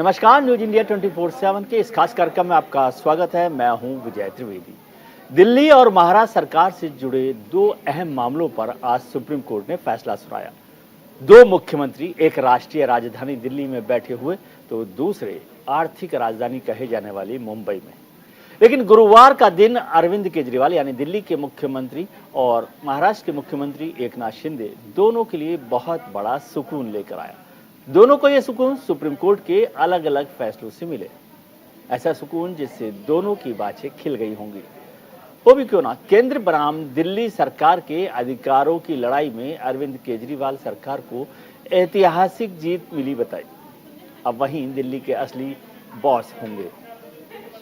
नमस्कार, news India 24/7 के इस खास कार्यक्रम में आपका स्वागत है। मैं हूं विजय त्रिवेदी। दिल्ली और महाराष्ट्र सरकार से जुड़े दो अहम मामलों पर आज सुप्रीम कोर्ट ने फैसला सुनाया। दो मुख्यमंत्री, एक राष्ट्रीय राजधानी दिल्ली में बैठे हुए तो दूसरे आर्थिक राजधानी कहे जाने वाली मुंबई में। लेकिन गुरुवार का दिन अरविंद केजरीवाल यानी दिल्ली के मुख्यमंत्री और महाराष्ट्र के मुख्यमंत्री एकनाथ शिंदे दोनों के लिए बहुत बड़ा सुकून लेकर आया। दोनों को यह सुकून सुप्रीम कोर्ट के अलग अलग फैसलों से मिले। ऐसा सुकून जिससे दोनों की बातें खिल गई होंगी। वो भी क्यों ना, केंद्र बनाम दिल्ली सरकार के अधिकारों की लड़ाई में अरविंद केजरीवाल सरकार को ऐतिहासिक जीत मिली बताई। अब वहीं दिल्ली के असली बॉस होंगे।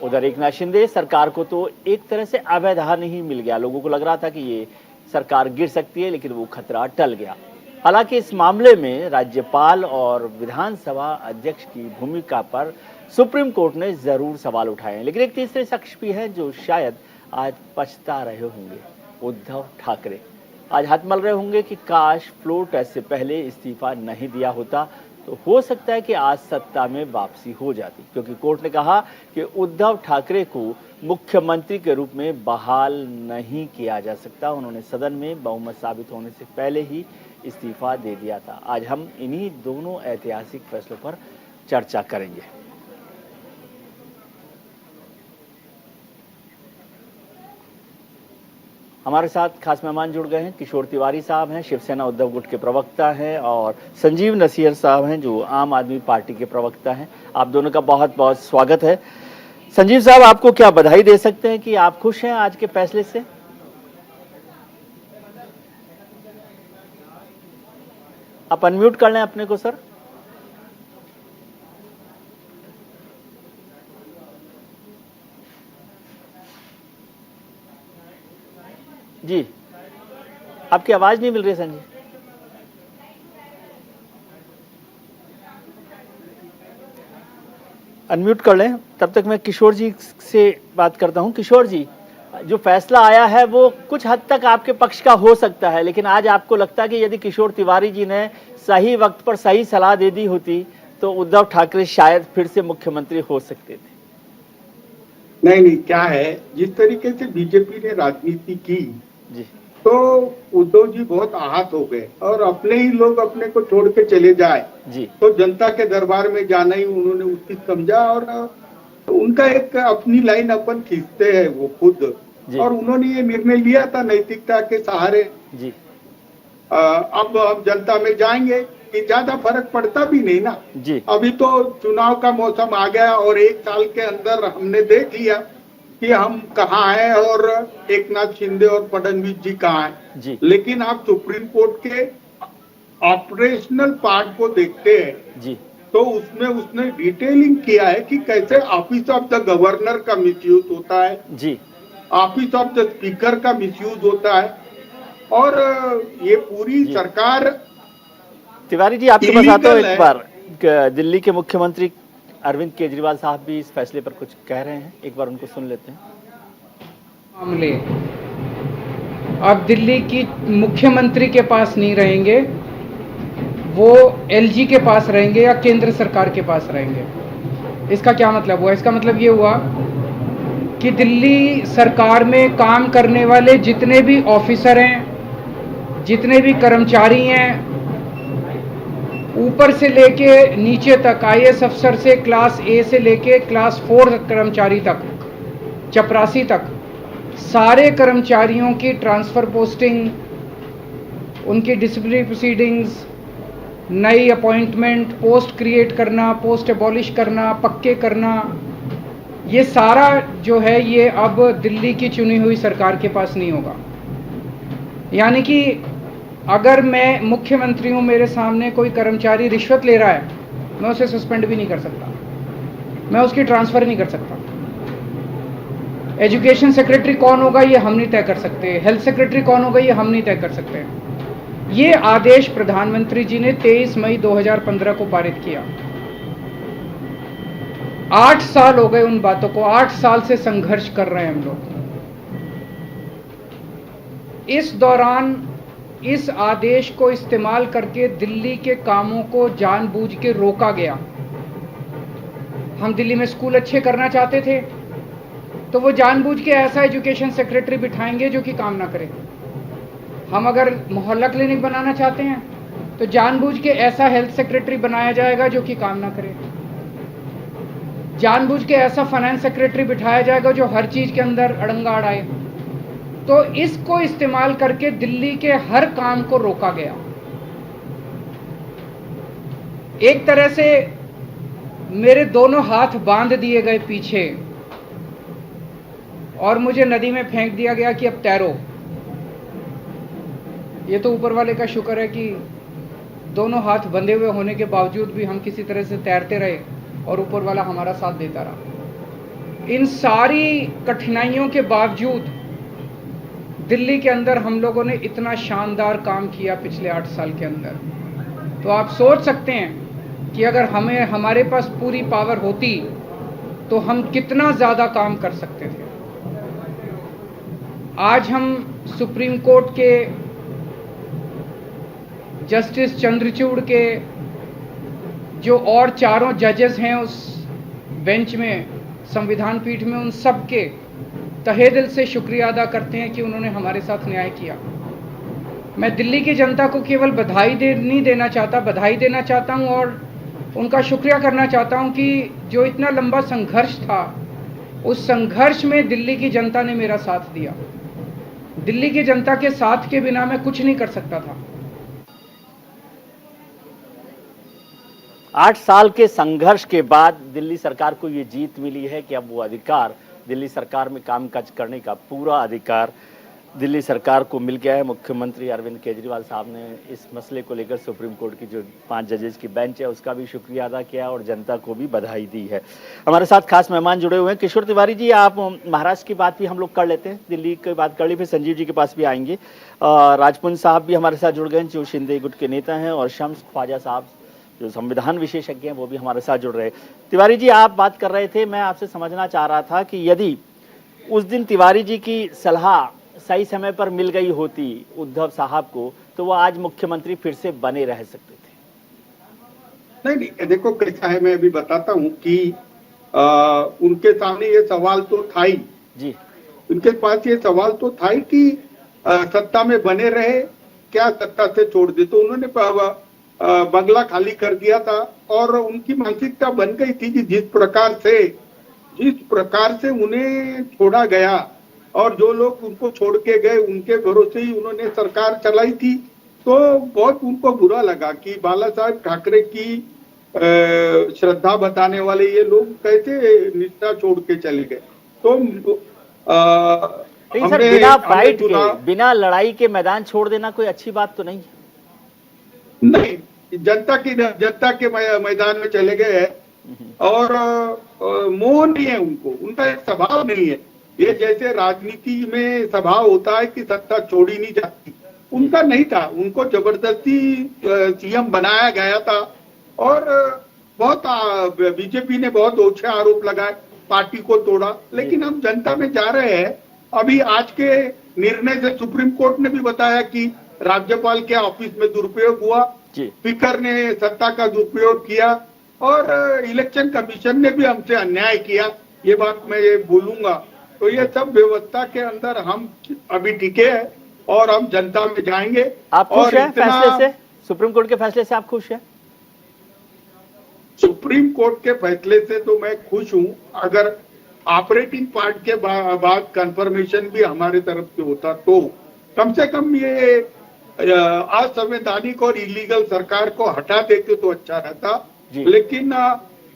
उधर एकनाथ शिंदे सरकार को तो एक तरह से अवैधान ही मिल गया। लोगों को लग रहा था कि ये सरकार गिर सकती है, लेकिन वो खतरा टल गया। हालांकि इस मामले में राज्यपाल और विधानसभा अध्यक्ष की भूमिका पर सुप्रीम कोर्ट ने जरूर सवाल उठाए हैं। लेकिन एक तीसरे शख्स भी है जो शायद आज पछता रहे होंगे, उद्धव ठाकरे। आज हाथ मल रहे होंगे कि काश फ्लोर टेस्ट से पहले इस्तीफा नहीं दिया होता तो हो सकता है कि आज सत्ता में वापसी हो जाती, क्योंकि कोर्ट ने कहा कि उद्धव ठाकरे को मुख्यमंत्री के रूप में बहाल नहीं किया जा सकता। उन्होंने सदन में बहुमत साबित होने से पहले ही इस्तीफा दे दिया था। आज हम इन्हीं दोनों ऐतिहासिक फैसलों पर चर्चा करेंगे। हमारे साथ खास मेहमान जुड़ गए हैं। किशोर तिवारी साहब हैं, शिवसेना उद्धव गुट के प्रवक्ता हैं, और संजीव नसीर साहब हैं जो आम आदमी पार्टी के प्रवक्ता हैं। आप दोनों का बहुत बहुत स्वागत है। संजीव साहब, आपको क्या बधाई दे सकते हैं कि आप खुश हैं आज के फैसले से? आप अनम्यूट कर लें अपने को सर। जी, आपकी आवाज नहीं मिल रही संजीव। अनम्यूट कर लें, तब तक मैं किशोर जी से बात करता हूं। किशोर जी, जो फैसला आया है वो कुछ हद तक आपके पक्ष का हो सकता है, लेकिन आज आपको लगता है कि यदि किशोर तिवारी जी ने सही वक्त पर सही सलाह दे दी होती तो उद्धव ठाकरे शायद फिर से मुख्यमंत्री हो सकते थे? नहीं, क्या है, जिस तरीके से बीजेपी ने राजनीति की जी, तो उद्धव जी बहुत आहत हो गए और अपने ही लोग अपने को छोड़ के चले जाए जी, तो जनता के दरबार में जाना ही उन्होंने उचित समझा। और उनका एक अपनी लाइन अपन खींचते हैं वो खुद, और उन्होंने ये निर्णय लिया था नैतिकता के सहारे जी। अब हम जनता में जाएंगे कि ज्यादा फर्क पड़ता भी नहीं ना जी। अभी तो चुनाव का मौसम आ गया और एक साल के अंदर हमने देख लिया कि हम कहाँ हैं और एकनाथ शिंदे और फडणवीस जी कहाँ हैं जी। लेकिन आप सुप्रीम कोर्ट के ऑपरेशनल पार्ट को देखते हैं जी, तो उसमें उसने डिटेलिंग किया है कि कैसे ऑफिस ऑफ द गवर्नर का मिसयूज होता है जी, ऑफिस ऑफ द स्पीकर का मिसयूज होता है, और ये पूरी सरकार। तिवारी जी, आपके पास आता हूं एक बार। दिल्ली के मुख्यमंत्री अरविंद केजरीवाल साहब भी इस फैसले पर कुछ कह रहे हैं, एक बार उनको सुन लेते हैं। मामले अब दिल्ली की मुख्यमंत्री के पास नहीं रहेंगे, वो एलजी के पास रहेंगे या केंद्र सरकार के पास रहेंगे। इसका क्या मतलब हुआ? इसका मतलब ये हुआ कि दिल्ली सरकार में काम करने वाले जितने भी ऑफिसर हैं, जितने भी कर्मचारी हैं, ऊपर से लेके नीचे तक, आईएएस अफसर से क्लास ए से लेके क्लास 4 कर्मचारी तक, चपरासी तक, सारे कर्मचारियों की ट्रांसफर पोस्टिंग, उनकी डिसिप्लिनरी प्रोसीडिंग्स, नई अपॉइंटमेंट, पोस्ट क्रिएट करना, पोस्ट एबॉलिश करना, पक्के करना, ये सारा जो है ये अब दिल्ली की चुनी हुई सरकार के पास नहीं होगा। यानी कि अगर मैं मुख्यमंत्री हूं, मेरे सामने कोई कर्मचारी रिश्वत ले रहा है, मैं उसे सस्पेंड भी नहीं कर सकता, मैं उसकी ट्रांसफर नहीं कर सकता। एजुकेशन सेक्रेटरी कौन होगा ये हम नहीं तय कर सकते, हेल्थ सेक्रेटरी कौन होगा ये हम नहीं तय कर सकते। ये आदेश प्रधानमंत्री जी ने 23 मई 2015 को पारित किया। 8 साल हो गए उन बातों को, 8 साल से संघर्ष कर रहे हैं हम लोग। इस दौरान इस आदेश को इस्तेमाल करके दिल्ली के कामों को जानबूझ के रोका गया। हम दिल्ली में स्कूल अच्छे करना चाहते थे, तो वो जानबूझ के ऐसा एजुकेशन सेक्रेटरी बिठाएंगे जो कि काम ना करे। हम अगर मोहल्ला क्लिनिक बनाना चाहते हैं तो जानबूझ के ऐसा हेल्थ सेक्रेटरी बनाया जाएगा जो कि काम ना करे। जानबूझ के ऐसा फाइनेंस सेक्रेटरी बिठाया जाएगा जो हर चीज के अंदर अड़ंगा अड़ाए। तो इसको इस्तेमाल करके दिल्ली के हर काम को रोका गया। एक तरह से मेरे दोनों हाथ बांध दिए गए पीछे और मुझे नदी में फेंक दिया गया कि अब तैरो। ये तो ऊपर वाले का शुक्र है कि दोनों हाथ बंधे हुए होने के बावजूद भी हम किसी तरह से तैरते रहे और ऊपर वाला हमारा साथ देता रहा। इन सारी कठिनाइयों के बावजूद दिल्ली के अंदर हम लोगों ने इतना शानदार काम किया पिछले 8 साल के अंदर। तो आप सोच सकते हैं कि अगर हमारे पास पूरी पावर होती तो हम कितना ज्यादा काम कर सकते थे। आज हम सुप्रीम कोर्ट के जस्टिस चंद्रचूड़ के जो और चारों जजेस हैं उस बेंच में, संविधान पीठ में, उन सब के तहे दिल से शुक्रिया अदा करते हैं कि उन्होंने हमारे साथ न्याय किया। मैं दिल्ली की जनता को केवल नहीं देना चाहता, बधाई देना चाहता हूं और उनका शुक्रिया करना चाहता हूं कि जो इतना लंबा संघर्ष था, उस संघर्ष में दिल्ली की जनता ने मेरा साथ दिया। दिल्ली की जनता के साथ के बिना मैं कुछ नहीं कर सकता था। 8 साल के संघर्ष के बाद दिल्ली सरकार को ये जीत मिली है कि अब वो अधिकार, दिल्ली सरकार में कामकाज करने का पूरा अधिकार दिल्ली सरकार को मिल गया है। मुख्यमंत्री अरविंद केजरीवाल साहब ने इस मसले को लेकर सुप्रीम कोर्ट की जो 5 जजेस की बेंच है उसका भी शुक्रिया अदा किया और जनता को भी बधाई दी है। हमारे साथ खास मेहमान जुड़े हुए हैं। किशोर तिवारी जी, आप महाराष्ट्र की बात भी हम लोग कर लेते हैं, दिल्ली की बात कर ली, फिर संजीव जी के पास भी आएंगे। राजपुंज साहब भी हमारे साथ जुड़ गए जो शिंदे गुट के नेता हैं, और शम्स ख्वाजा साहब जो संविधान विशेषज्ञ हैं वो भी हमारे साथ जुड़ रहे हैं। तिवारी जी, आप बात कर रहे थे, मैं आपसे समझना चाह रहा था कि यदि उस दिन तिवारी जी की सलाह सही समय पर मिल गई होती उद्धव साहब को, तो वो आज मुख्यमंत्री फिर से बने रह सकते थे। नहीं, देखो कैसा है, मैं अभी बताता हूँ कि उनके सामने ये सवाल तो था ही जी, उनके पास ये सवाल तो था ही कि सत्ता में बने रहे क्या सत्ता से छोड़ दे। तो उन्होंने बंगला खाली कर दिया था और उनकी मानसिकता बन गई थी कि जिस प्रकार से उन्हें छोड़ा गया और जो लोग उनको छोड़ के गए उनके भरोसे ही उन्होंने सरकार चलाई थी, तो बहुत उनको बुरा लगा कि बाला साहब ठाकरे की श्रद्धा बताने वाले ये लोग कैसे निष्ठा छोड़ के चले गए। तो सर, बिना फाइट के, बिना लड़ाई के मैदान छोड़ देना कोई अच्छी बात तो नहीं है। नहीं, जनता के मैदान में चले गए और मोह नहीं है उनको, उनका एक स्वभाव नहीं है। ये जैसे राजनीति में स्वभाव होता है कि सत्ता छोड़ी नहीं जाती, उनका नहीं था। उनको जबरदस्ती सीएम बनाया गया था और बहुत बीजेपी ने बहुत ओछे आरोप लगाए, पार्टी को तोड़ा। लेकिन हम जनता में जा रहे हैं। अभी आज के निर्णय से सुप्रीम कोर्ट ने भी बताया कि राज्यपाल के ऑफिस में दुरुपयोग हुआ, स्पीकर ने सत्ता का दुरुपयोग किया और इलेक्शन कमीशन ने भी हमसे अन्याय किया, ये बात मैं ये बोलूंगा। तो ये सब व्यवस्था के अंदर हम अभी टिके हैं और हम जनता में जाएंगे। आप खुश हैं फैसले से? सुप्रीम कोर्ट के फैसले से आप खुश हैं? सुप्रीम कोर्ट के फैसले से तो मैं खुश हूं। अगर ऑपरेटिंग पार्ट के बाद कंफर्मेशन भी हमारे तरफ से होता तो कम से कम ये असंवैधानिक और इलीगल सरकार को हटा देते तो अच्छा रहता। लेकिन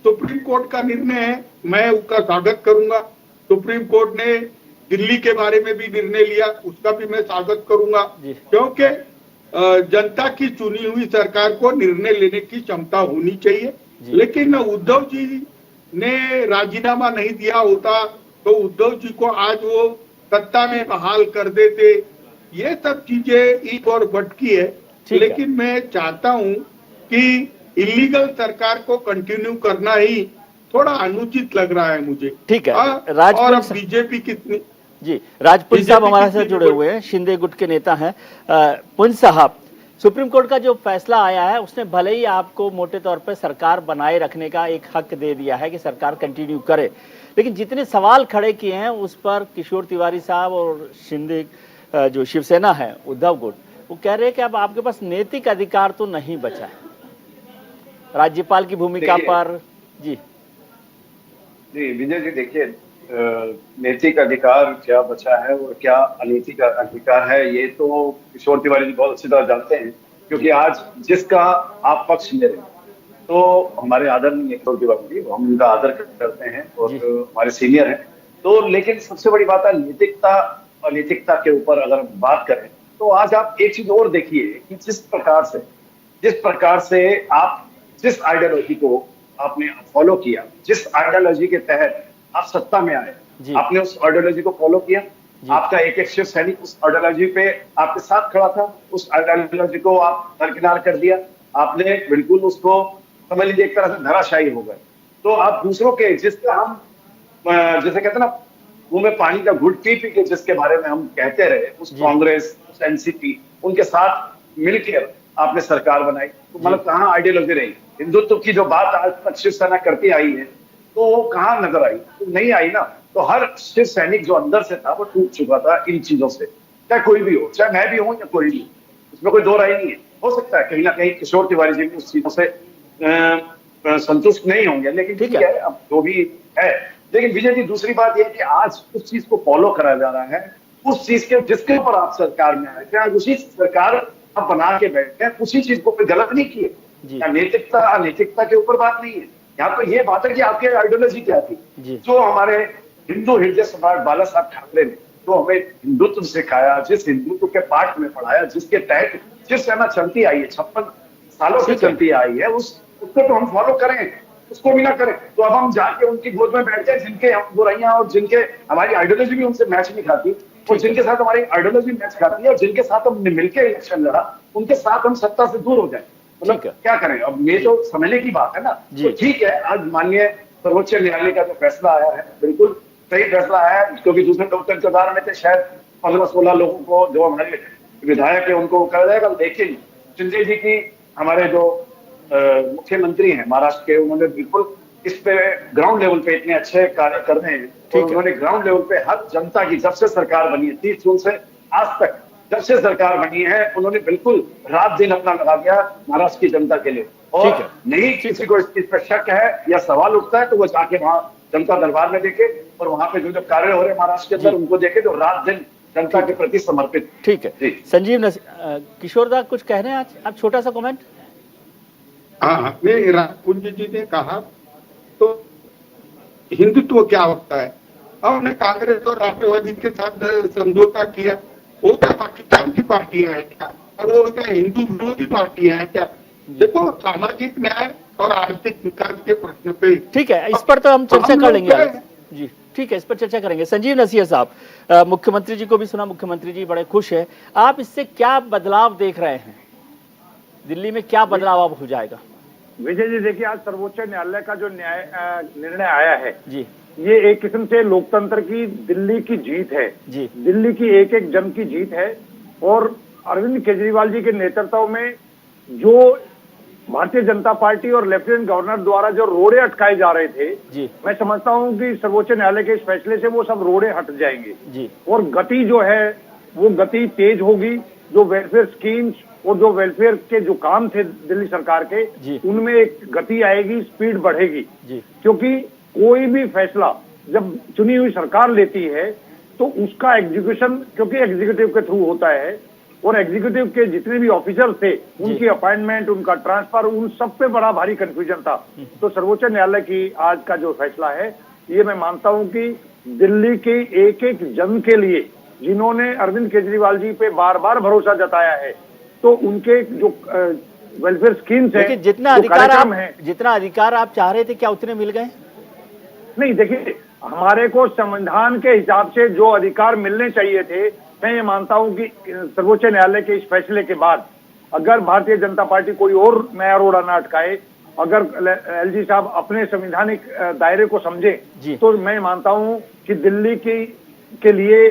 सुप्रीम कोर्ट का निर्णय है, मैं उसका स्वागत करूंगा। सुप्रीम कोर्ट ने दिल्ली के बारे में भी निर्णय लिया, उसका भी मैं स्वागत करूंगा, क्योंकि जनता की चुनी हुई सरकार को निर्णय लेने की क्षमता होनी चाहिए। लेकिन उद्धव जी ने राजीनामा नहीं दिया होता तो उद्धव जी को आज वो सत्ता में बहाल कर देते। ये सब चीजें एक और भटकी है। लेकिन मैं चाहता हूं कि इलीगल सरकार को कंटिन्यू करना ही थोड़ा अनुचित लग रहा है मुझे। ठीक है। और अब बीजेपी कितनी जी, राजपुंज साहब हमारे साथ जुड़े हुए हैं, शिंदे गुट के नेता हैं। पुंज साहब, सुप्रीम कोर्ट का जो फैसला आया है उसने भले ही आपको मोटे तौर पर सरकार बनाए रखने का एक हक दे दिया है कि सरकार कंटिन्यू करे, लेकिन जितने सवाल खड़े किए हैं उस पर किशोर तिवारी साहब और शिंदे जो शिवसेना है, उद्धव गुट, वो कह रहे हैं कि अब आपके पास नैतिक अधिकार तो नहीं बचा है राज्यपाल की भूमिका पर। जी जी विजय जी, देखिए नैतिक अधिकार क्या बचा है और क्या अनैतिक अधिकार है, ये तो किशोर तिवारी जी बहुत अच्छी तरह जानते हैं, क्योंकि आज जिसका आप पक्ष ले रहे हैं तो हमारे आदरणीय किशोर तिवारी जी, हम उनका आदर करते हैं और हमारे सीनियर हैं। तो लेकिन सबसे बड़ी बात है नैतिकता अनैतिकता के ऊपर अगर हम बात करें तो आज आप एक चीज और देखिए कि जिस प्रकार से आप जिस आइडियोलॉजी को आपने फॉलो किया, जिस आइडियोलॉजी के तहत आप सत्ता में आए, आपने उस आइडियोलॉजी को फॉलो किया। आपका एक एक शिव सैनिक उस आइडियोलॉजी पे आपके साथ खड़ा था, उस आइडियोलॉजी को आप दरकिनार कर दिया, आपने बिल्कुल उसको समझ लीजिए एक तरह से धराशायी हो गए। तो आप दूसरों के जिसका हम जैसे कहते हैं ना मुंह में पानी का घुट पी के जिसके बारे में हम कहते रहे, उस कांग्रेस, उस एनसीपी, उनके साथ मिलकर आपने सरकार बनाई, तो मतलब कहाँ आइडियोलॉजी रही? हिंदुत्व की जो बात आज तक शिवसेना करती आई है तो वो कहाँ नजर आई? तो नहीं आई ना। तो हर शिव सैनिक जो अंदर से था वो टूट चुका था इन चीजों से, चाहे कोई भी हो, चाहे मैं भी हूं या कोई भी, इसमें कोई दो राय नहीं है। हो सकता है कहीं ना कहीं किशोर तिवारी जी भी उस चीजों से संतुष्ट नहीं होंगे, लेकिन ठीक है, अब जो भी है। लेकिन विजय जी दूसरी बात यह है कि आज उस चीज को फॉलो करा जा रहा है, उस चीज के जिसके ऊपर आप सरकार में आए थे, आज उसी सरकार आप बना के बैठे हैं, उसी चीज को कोई गलत नहीं किए। नैतिकता अनैतिकता के ऊपर बात नहीं है, यहाँ पर यह बात है कि आपकी आइडियोलॉजी क्या थी। जो हमारे हिंदू हृदय सम्राट बाला साहब ठाकरे ने जो हमें हिंदुत्व सिखाया, जिस हिंदुत्व के पाठ में पढ़ाया, जिसके तहत शिवसेना चलती आई है, 56 सालों से चलती आई है, उसको तो हम फॉलो करें, उसको भी ना करें तो अब हम जाके उनकी गोद में बैठ जाए जिनके हम बुराइयां और जिनके हमारी आइडियोलॉजी भी उनसे मैच नहीं खाती, और जिनके साथ हमारी आइडियोलॉजी मैच खाती है और जिनके साथ हमने मिलकर इलेक्शन लड़ा, उनके साथ हम सत्ता से दूर हो जाए। मतलब क्या करें? अब ये तो समझने की बात है ना। तो ठीक है, आज माननीय सर्वोच्च न्यायालय का जो फैसला आया है बिल्कुल सही फैसला है, क्योंकि दूसरे लोकतंत्र के उदाहरण में थे, शायद 15-16 लोगों को जो हमारे विधायक है उनको कर जाएगा। लेकिन शिंदे जी की हमारे जो मुख्यमंत्री हैं महाराष्ट्र के, उन्होंने बिल्कुल इस पे ग्राउंड लेवल पे इतने अच्छे कार्य कर रहे हैं, तो उन्होंने ग्राउंड लेवल पे हर जनता की, जब से सरकार बनी है 30 जून से आज तक, जब से सरकार बनी है उन्होंने बिल्कुल रात दिन अपना लगा दिया महाराष्ट्र की जनता के लिए। और नहीं किसी को इस चीज पर शक है या सवाल उठता है तो वो जाके वहां जनता दरबार में देखे और वहां पे जो कार्य हो रहे हैं महाराष्ट्र के अंदर उनको देखे, जो रात दिन जनता के प्रति समर्पित। ठीक है संजीव किशोर दा कुछ कह रहे हैं आज आप? छोटा सा कमेंट। हाँ, राजकुंज जी ने कहा तो हिंदुत्व क्या होता है? हमने कांग्रेस और राष्ट्रवादी के साथ समझौता किया, वो क्या पाकिस्तान की पार्टियां हैं क्या? और वो क्या हिंदू विरोधी पार्टियां हैं क्या? देखो सामाजिक न्याय और आर्थिक विकास के प्रश्न पे ठीक है, इस पर तो हम चर्चा कर लेंगे जी। ठीक है, इस पर चर्चा करेंगे। संजीव नसीह साहब, मुख्यमंत्री जी को भी सुना, मुख्यमंत्री जी बड़े खुश है, आप इससे क्या बदलाव देख रहे हैं? दिल्ली में क्या बदलाव अब हो जाएगा? विजय जी देखिए, आज सर्वोच्च न्यायालय का जो निर्णय आया है जी, ये एक किस्म से लोकतंत्र की दिल्ली की जीत है जी, दिल्ली की एक एक जन की जीत है। और अरविंद केजरीवाल जी के नेतृत्व में जो भारतीय जनता पार्टी और लेफ्टिनेंट गवर्नर द्वारा जो रोड़े अटकाए जा रहे थे जी, मैं समझता हूं कि सर्वोच्च न्यायालय के इस फैसले से वो सब रोड़े हट जाएंगे जी, और गति जो है वो गति तेज होगी। जो वेलफेयर स्कीम्स और जो वेलफेयर के जो काम थे दिल्ली सरकार के, उनमें एक गति आएगी, स्पीड बढ़ेगी जी। क्योंकि कोई भी फैसला जब चुनी हुई सरकार लेती है तो उसका एग्जीक्यूशन क्योंकि एग्जीक्यूटिव के थ्रू होता है और एग्जीक्यूटिव के जितने भी ऑफिसर थे उनकी अपॉइंटमेंट, उनका ट्रांसफर, उन सब पे बड़ा भारी कंफ्यूजन था। तो सर्वोच्च न्यायालय की आज का जो फैसला है ये मैं मानता हूं कि दिल्ली के एक एक जन के लिए जिन्होंने अरविंद केजरीवाल जी पे बार बार भरोसा जताया है, तो उनके जो वेलफेयर स्कीम्स है, जितना अधिकार आप चाह रहे थे क्या उतने मिल गए? नहीं, देखिए हमारे को संविधान के हिसाब से जो अधिकार मिलने चाहिए थे, मैं ये मानता हूं कि सर्वोच्च न्यायालय के इस फैसले के बाद अगर भारतीय जनता पार्टी कोई और नया रोड़ा ना अटकाए, अगर एलजी साहब अपने संवैधानिक दायरे को समझे, तो मैं मानता हूं कि दिल्ली के लिए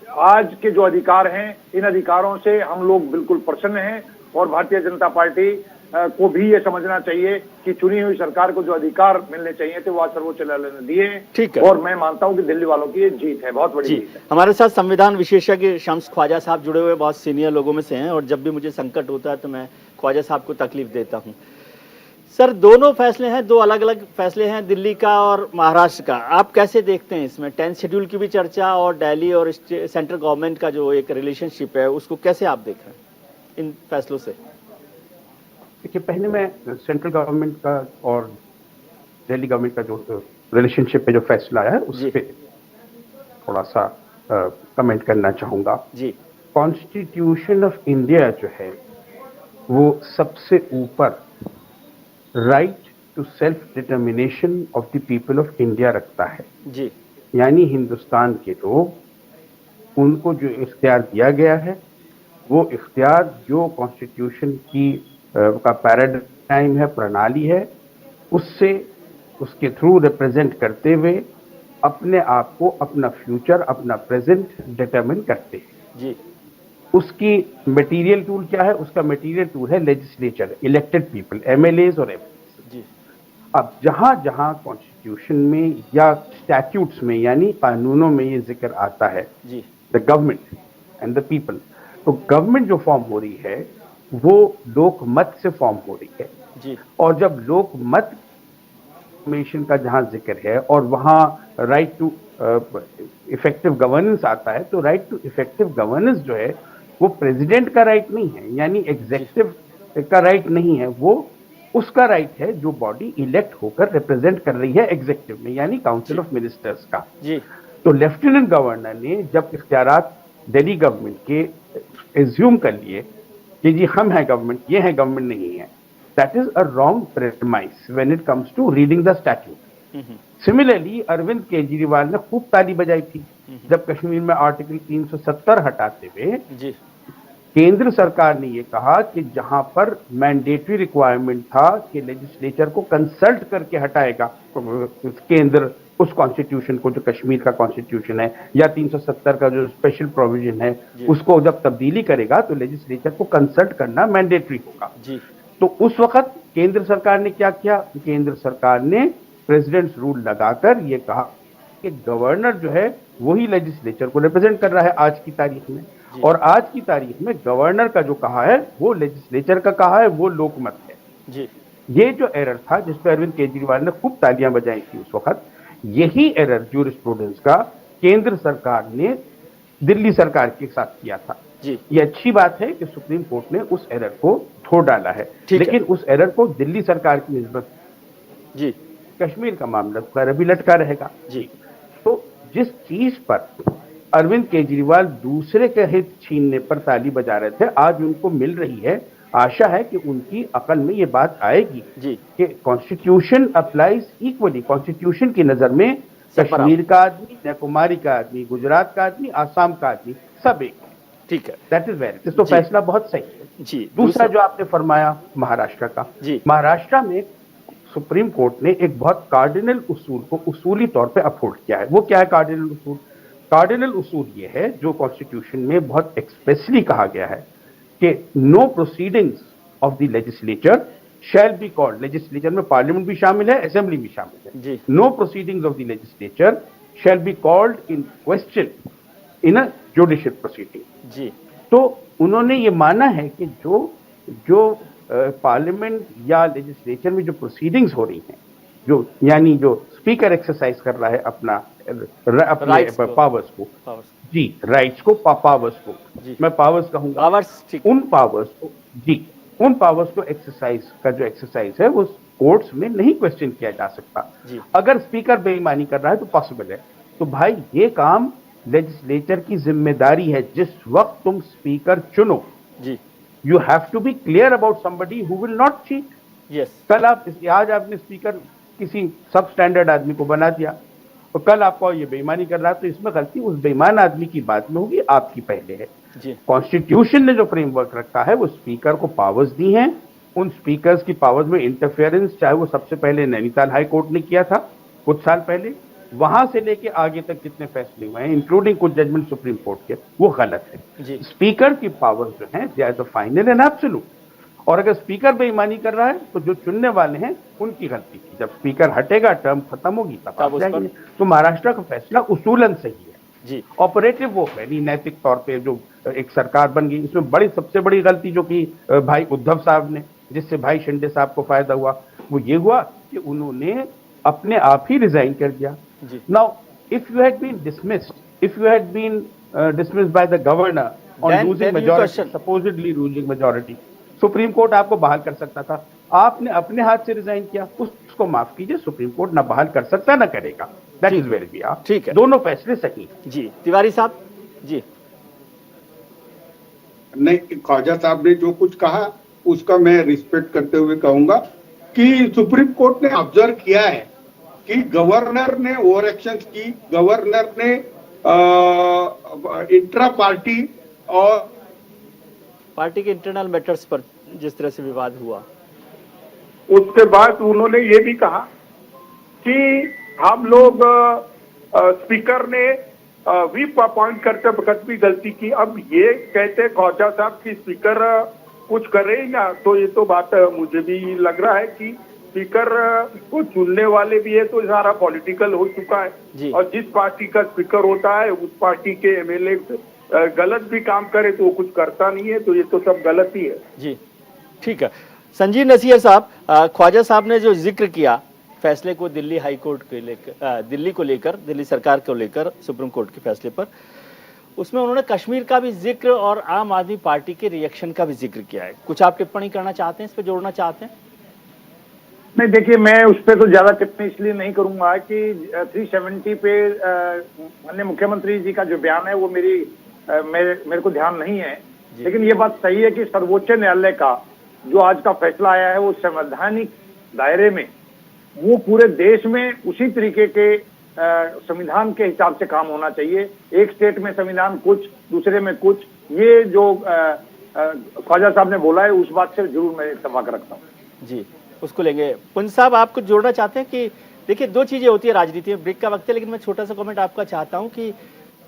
आज के जो अधिकार हैं, इन अधिकारों से हम लोग बिल्कुल प्रसन्न हैं और भारतीय जनता पार्टी को भी ये समझना चाहिए कि चुनी हुई सरकार को जो अधिकार मिलने चाहिए थे वो आज सर्वोच्च न्यायालय ने दिए ठीक हैं। है। और मैं मानता हूं कि दिल्ली वालों की ये जीत है, बहुत बड़ी जी, जीत है। हमारे साथ संविधान विशेषज्ञ शम्स ख्वाजा साहब जुड़े हुए बहुत सीनियर लोगों में से हैं और जब भी मुझे संकट होता है तो मैं ख्वाजा साहब को तकलीफ देता हूं। सर, दोनों फैसले हैं, दो अलग अलग फैसले हैं, दिल्ली का और महाराष्ट्र का। आप कैसे देखते हैं इसमें 10th शेड्यूल की भी चर्चा और दिल्ली और सेंट्रल गवर्नमेंट का जो एक रिलेशनशिप है उसको कैसे आप देख रहे हैं इन फैसलों से? देखिए, पहले मैं सेंट्रल गवर्नमेंट का और दिल्ली गवर्नमेंट का जो रिलेशनशिप पे जो फैसला आया है उस जी। पे थोड़ा सा कमेंट करना चाहूंगा। जी, कॉन्स्टिट्यूशन ऑफ इंडिया जो है वो सबसे ऊपर right to self determination of the people of India रखता है। जी, यानी हिंदुस्तान के लोग, उनको जो इख्तियार दिया गया है वो इख्तियार जो कॉन्स्टिट्यूशन की का पैराडाइम है, प्रणाली है, उससे उसके थ्रू रिप्रेजेंट करते हुए अपने आप को, अपना फ्यूचर, अपना प्रेजेंट डिटरमिन करते हैं। जी, उसकी मटेरियल टूल क्या है? उसका मटेरियल टूल है लेजिस्लेचर, इलेक्टेड पीपल, एमएलएज और एमपीज। जी, अब जहां जहां कॉन्स्टिट्यूशन में या स्टैट्यूट्स में यानी कानूनों में ये जिक्र आता है जी, the government and the people, तो गवर्नमेंट जो फॉर्म हो रही है वो लोकमत से फॉर्म हो रही है। जी, और जब लोकमत फॉर्मेशन का जहां जिक्र है और वहां राइट टू इफेक्टिव गवर्नेंस आता है, तो राइट टू इफेक्टिव गवर्नेंस जो है वो प्रेसिडेंट का राइट नहीं है, यानी एग्जीक्यूटिव का राइट नहीं है, वो उसका राइट है जो बॉडी इलेक्ट होकर रिप्रेजेंट कर रही है एग्जीक्यूटिव में, यानी काउंसिल ऑफ मिनिस्टर्स का। जी, तो लेफ्टिनेंट गवर्नर ने जब इख्तियारात दिल्ली गवर्नमेंट के एज्यूम कर लिए कि जी हम हैं गवर्नमेंट, ये है गवर्नमेंट नहीं है, that is a wrong premise when it comes to reading the statute. Similarly Arvind Kejriwal ने खूब ताली बजाई थी जब कश्मीर में आर्टिकल 370 हटाते हुए जी, केंद्र सरकार ने ये कहा कि जहां पर मैंडेटरी रिक्वायरमेंट था कि लेजिस्लेचर को कंसल्ट करके हटाएगा केंद्र उस कॉन्स्टिट्यूशन को जो कश्मीर का कॉन्स्टिट्यूशन है या 370 का जो स्पेशल प्रोविजन है उसको जब तब्दीली करेगा तो लेजिस्लेचर को कंसल्ट करना मैंडेटरी होगा। जी, तो उस वक्त केंद्र सरकार ने क्या किया? केंद्र सरकार ने प्रेसिडेंट्स रूल लगाकर ये कहा कि गवर्नर जो है वही लेजिस्लेचर को रिप्रेजेंट कर रहा है आज की तारीख में, और आज की तारीख में गवर्नर का जो कहा है वो लेजिस्लेचर का कहा है, वो लोकमत है। जी, ये जो एरर था जिस पर अरविंद केजरीवाल ने खूब तालियां बजाई थी उस वक्त, यही एरर जूरिस्प्रूडेंस का केंद्र सरकार ने दिल्ली सरकार के साथ किया था। जी, ये अच्छी बात है कि सुप्रीम कोर्ट ने उस एरर को धो डाला है, ठीक है। लेकिन उस एरर को दिल्ली सरकार की निस्बत जी, कश्मीर का मामला खैर अभी लटका रहेगा। जी, तो जिस चीज पर अरविंद केजरीवाल दूसरे के हित छीनने पर ताली बजा रहे थे, आज उनको मिल रही है। आशा है कि उनकी अकल में ये बात आएगी जी, कि कॉन्स्टिट्यूशन अप्लाइज इक्वली। कॉन्स्टिट्यूशन की नजर में कश्मीर का आदमी, कन्याकुमारी का आदमी, गुजरात का आदमी, आसाम का आदमी, सब एक है। ठीक है। दैट इज वेरी, तो जी। फैसला बहुत सही है। जी, दूसरा जो आपने फरमाया महाराष्ट्र का, जी। महाराष्ट्र में सुप्रीम कोर्ट ने एक बहुत कार्डिनल उसूल को उसूली तौर पे अपहोल्ड किया है। वो क्या है कार्डिनल उसूल? कार्डिनल उसूल ये है जो कॉन्स्टिट्यूशन में बहुत एक्सप्रेसली कहा गया है कि no proceedings of the legislature shall be called, legislature में पार्लियामेंट भी शामिल है, असेंबली भी शामिल है, जी। No proceedings of the legislature shall be called in question in a judicial proceeding. जी, तो उन्होंने ये माना है कि जो पार्लियामेंट या लेजिस्लेचर में जो प्रोसीडिंग्स हो रही हैं, जो यानी जो स्पीकर एक्सरसाइज कर रहा है अपने Rights को। पावर्स को, पावर्स, जी, राइट्स को, पावर्स को, जी। मैं पावर्स कहूंगा, पावर्स, ठीक। उन पावर्स को, जी, उन पावर्स को एक्सरसाइज का जो एक्सरसाइज है वो कोर्ट्स में नहीं क्वेश्चन किया जा सकता। जी। अगर स्पीकर बेईमानी कर रहा है तो पॉसिबल है। तो भाई ये काम लेजिस्लेचर की जिम्मेदारी है। जिस वक्त तुम स्पीकर चुनो, जी, you have to be clear about somebody who will not cheat. Yes, कल आज आपने स्पीकर किसी सब स्टैंडर्ड आदमी को बना दिया और कल आपको ये बेईमानी कर रहा है, तो इसमें गलती उस बेईमान आदमी की बात में होगी, आपकी पहले है। जी, कॉन्स्टिट्यूशन ने जो फ्रेमवर्क रखा है वो स्पीकर को पावर्स दी हैं। उन स्पीकर्स की पावर्स में इंटरफेरेंस, चाहे वो सबसे पहले नैनीताल हाई कोर्ट ने किया था कुछ साल पहले, वहां से लेके आगे तक जितने फैसले हुए हैं इंक्लूडिंग कुछ जजमेंट सुप्रीम कोर्ट के, वो गलत है। जी। स्पीकर की पावर्स जो हैं they are the final and absolute. और अगर स्पीकर बेईमानी कर रहा है तो जो चुनने वाले हैं उनकी गलती थी। जब स्पीकर हटेगा, टर्म खत्म होगी, तब आप उस पर- जाएंगे। तो महाराष्ट्र का फैसला उसूलन सही है जी। ऑपरेटिव वो है नहीं, नैतिक तौर पे जो एक सरकार बन गई, इसमें सबसे बड़ी गलती जो की भाई उद्धव साहब ने, जिससे भाई शिंदे साहब को फायदा हुआ, वो ये हुआ कि उन्होंने अपने आप ही रिजाइन कर दिया। जी। Now if you had been dismissed by the governor on Then losing you majority, question. supposedly losing majority, supreme court आपको बहाल कर सकता था। आपने अपने हाथ से रिजाइन किया, उसको माफ कीजिए, सुप्रीम कोर्ट ना बहाल कर सकता ना करेगा। That is very we are. ठीक है। दोनों फैसले सही हैं। जी तिवारी साहब जी। नहीं, ख्वाजा साहब ने जो कुछ कहा उसका मैं रिस्पेक्ट करते हुए कहूंगा कि सुप्रीम कोर्ट ने ऑब्जर्व किया है कि गवर्नर ने ओवर एक्शन की, गवर्नर ने इंट्रा पार्टी और पार्टी के इंटरनल मैटर्स पर जिस तरह से विवाद हुआ, उसके बाद उन्होंने ये भी कहा कि हम लोग स्पीकर ने व्हिप अपॉइंट करते वक्त भी गलती की। अब ये कहते ख्वाजा साहब कि स्पीकर कुछ करे ही ना, तो ये तो बात मुझे भी लग रहा है कि स्पीकर को चुनने वाले भी है तो सारा पॉलिटिकल हो चुका जी। है। और जिस पार्टी का स्पीकर होता है उस पार्टी के एमएलए गलत भी काम करे तो वो कुछ करता नहीं है, तो ये तो सब गलत ही है। जी ठीक है। संजीव नसीर साहब, ख्वाजा साहब ने जो जिक्र किया फैसले को दिल्ली हाई कोर्ट के लेकर, दिल्ली सरकार को लेकर सुप्रीम कोर्ट के फैसले पर, उसमें उन्होंने कश्मीर का भी जिक्र और आम आदमी पार्टी के रिएक्शन का भी जिक्र किया है। कुछ आप टिप्पणी करना चाहते हैं, इस पर जोड़ना चाहते हैं? नहीं, देखिए, मैं उस पर तो ज्यादा टिप्पणी इसलिए नहीं करूंगा कि 370 पे माननीय मुख्यमंत्री जी का जो बयान है वो मेरे को ध्यान नहीं है। लेकिन ये बात सही है कि सर्वोच्च न्यायालय का जो आज का फैसला आया है वो संवैधानिक दायरे में, वो पूरे देश में उसी तरीके के संविधान के हिसाब से काम होना चाहिए। एक स्टेट में संविधान कुछ, दूसरे में कुछ, ये जो ख्वाजा साहब ने बोला है उस बात से जरूर मैं इत्तेफाक रखता हूँ। जी, उसको लेंगे। पुंज साहब, आप कुछ जोड़ना चाहते हैं कि देखिए दो चीजें होती है राजनीति में, ब्रेक का वक्त है, लेकिन मैं छोटा सा कमेंट आपका चाहता हूं कि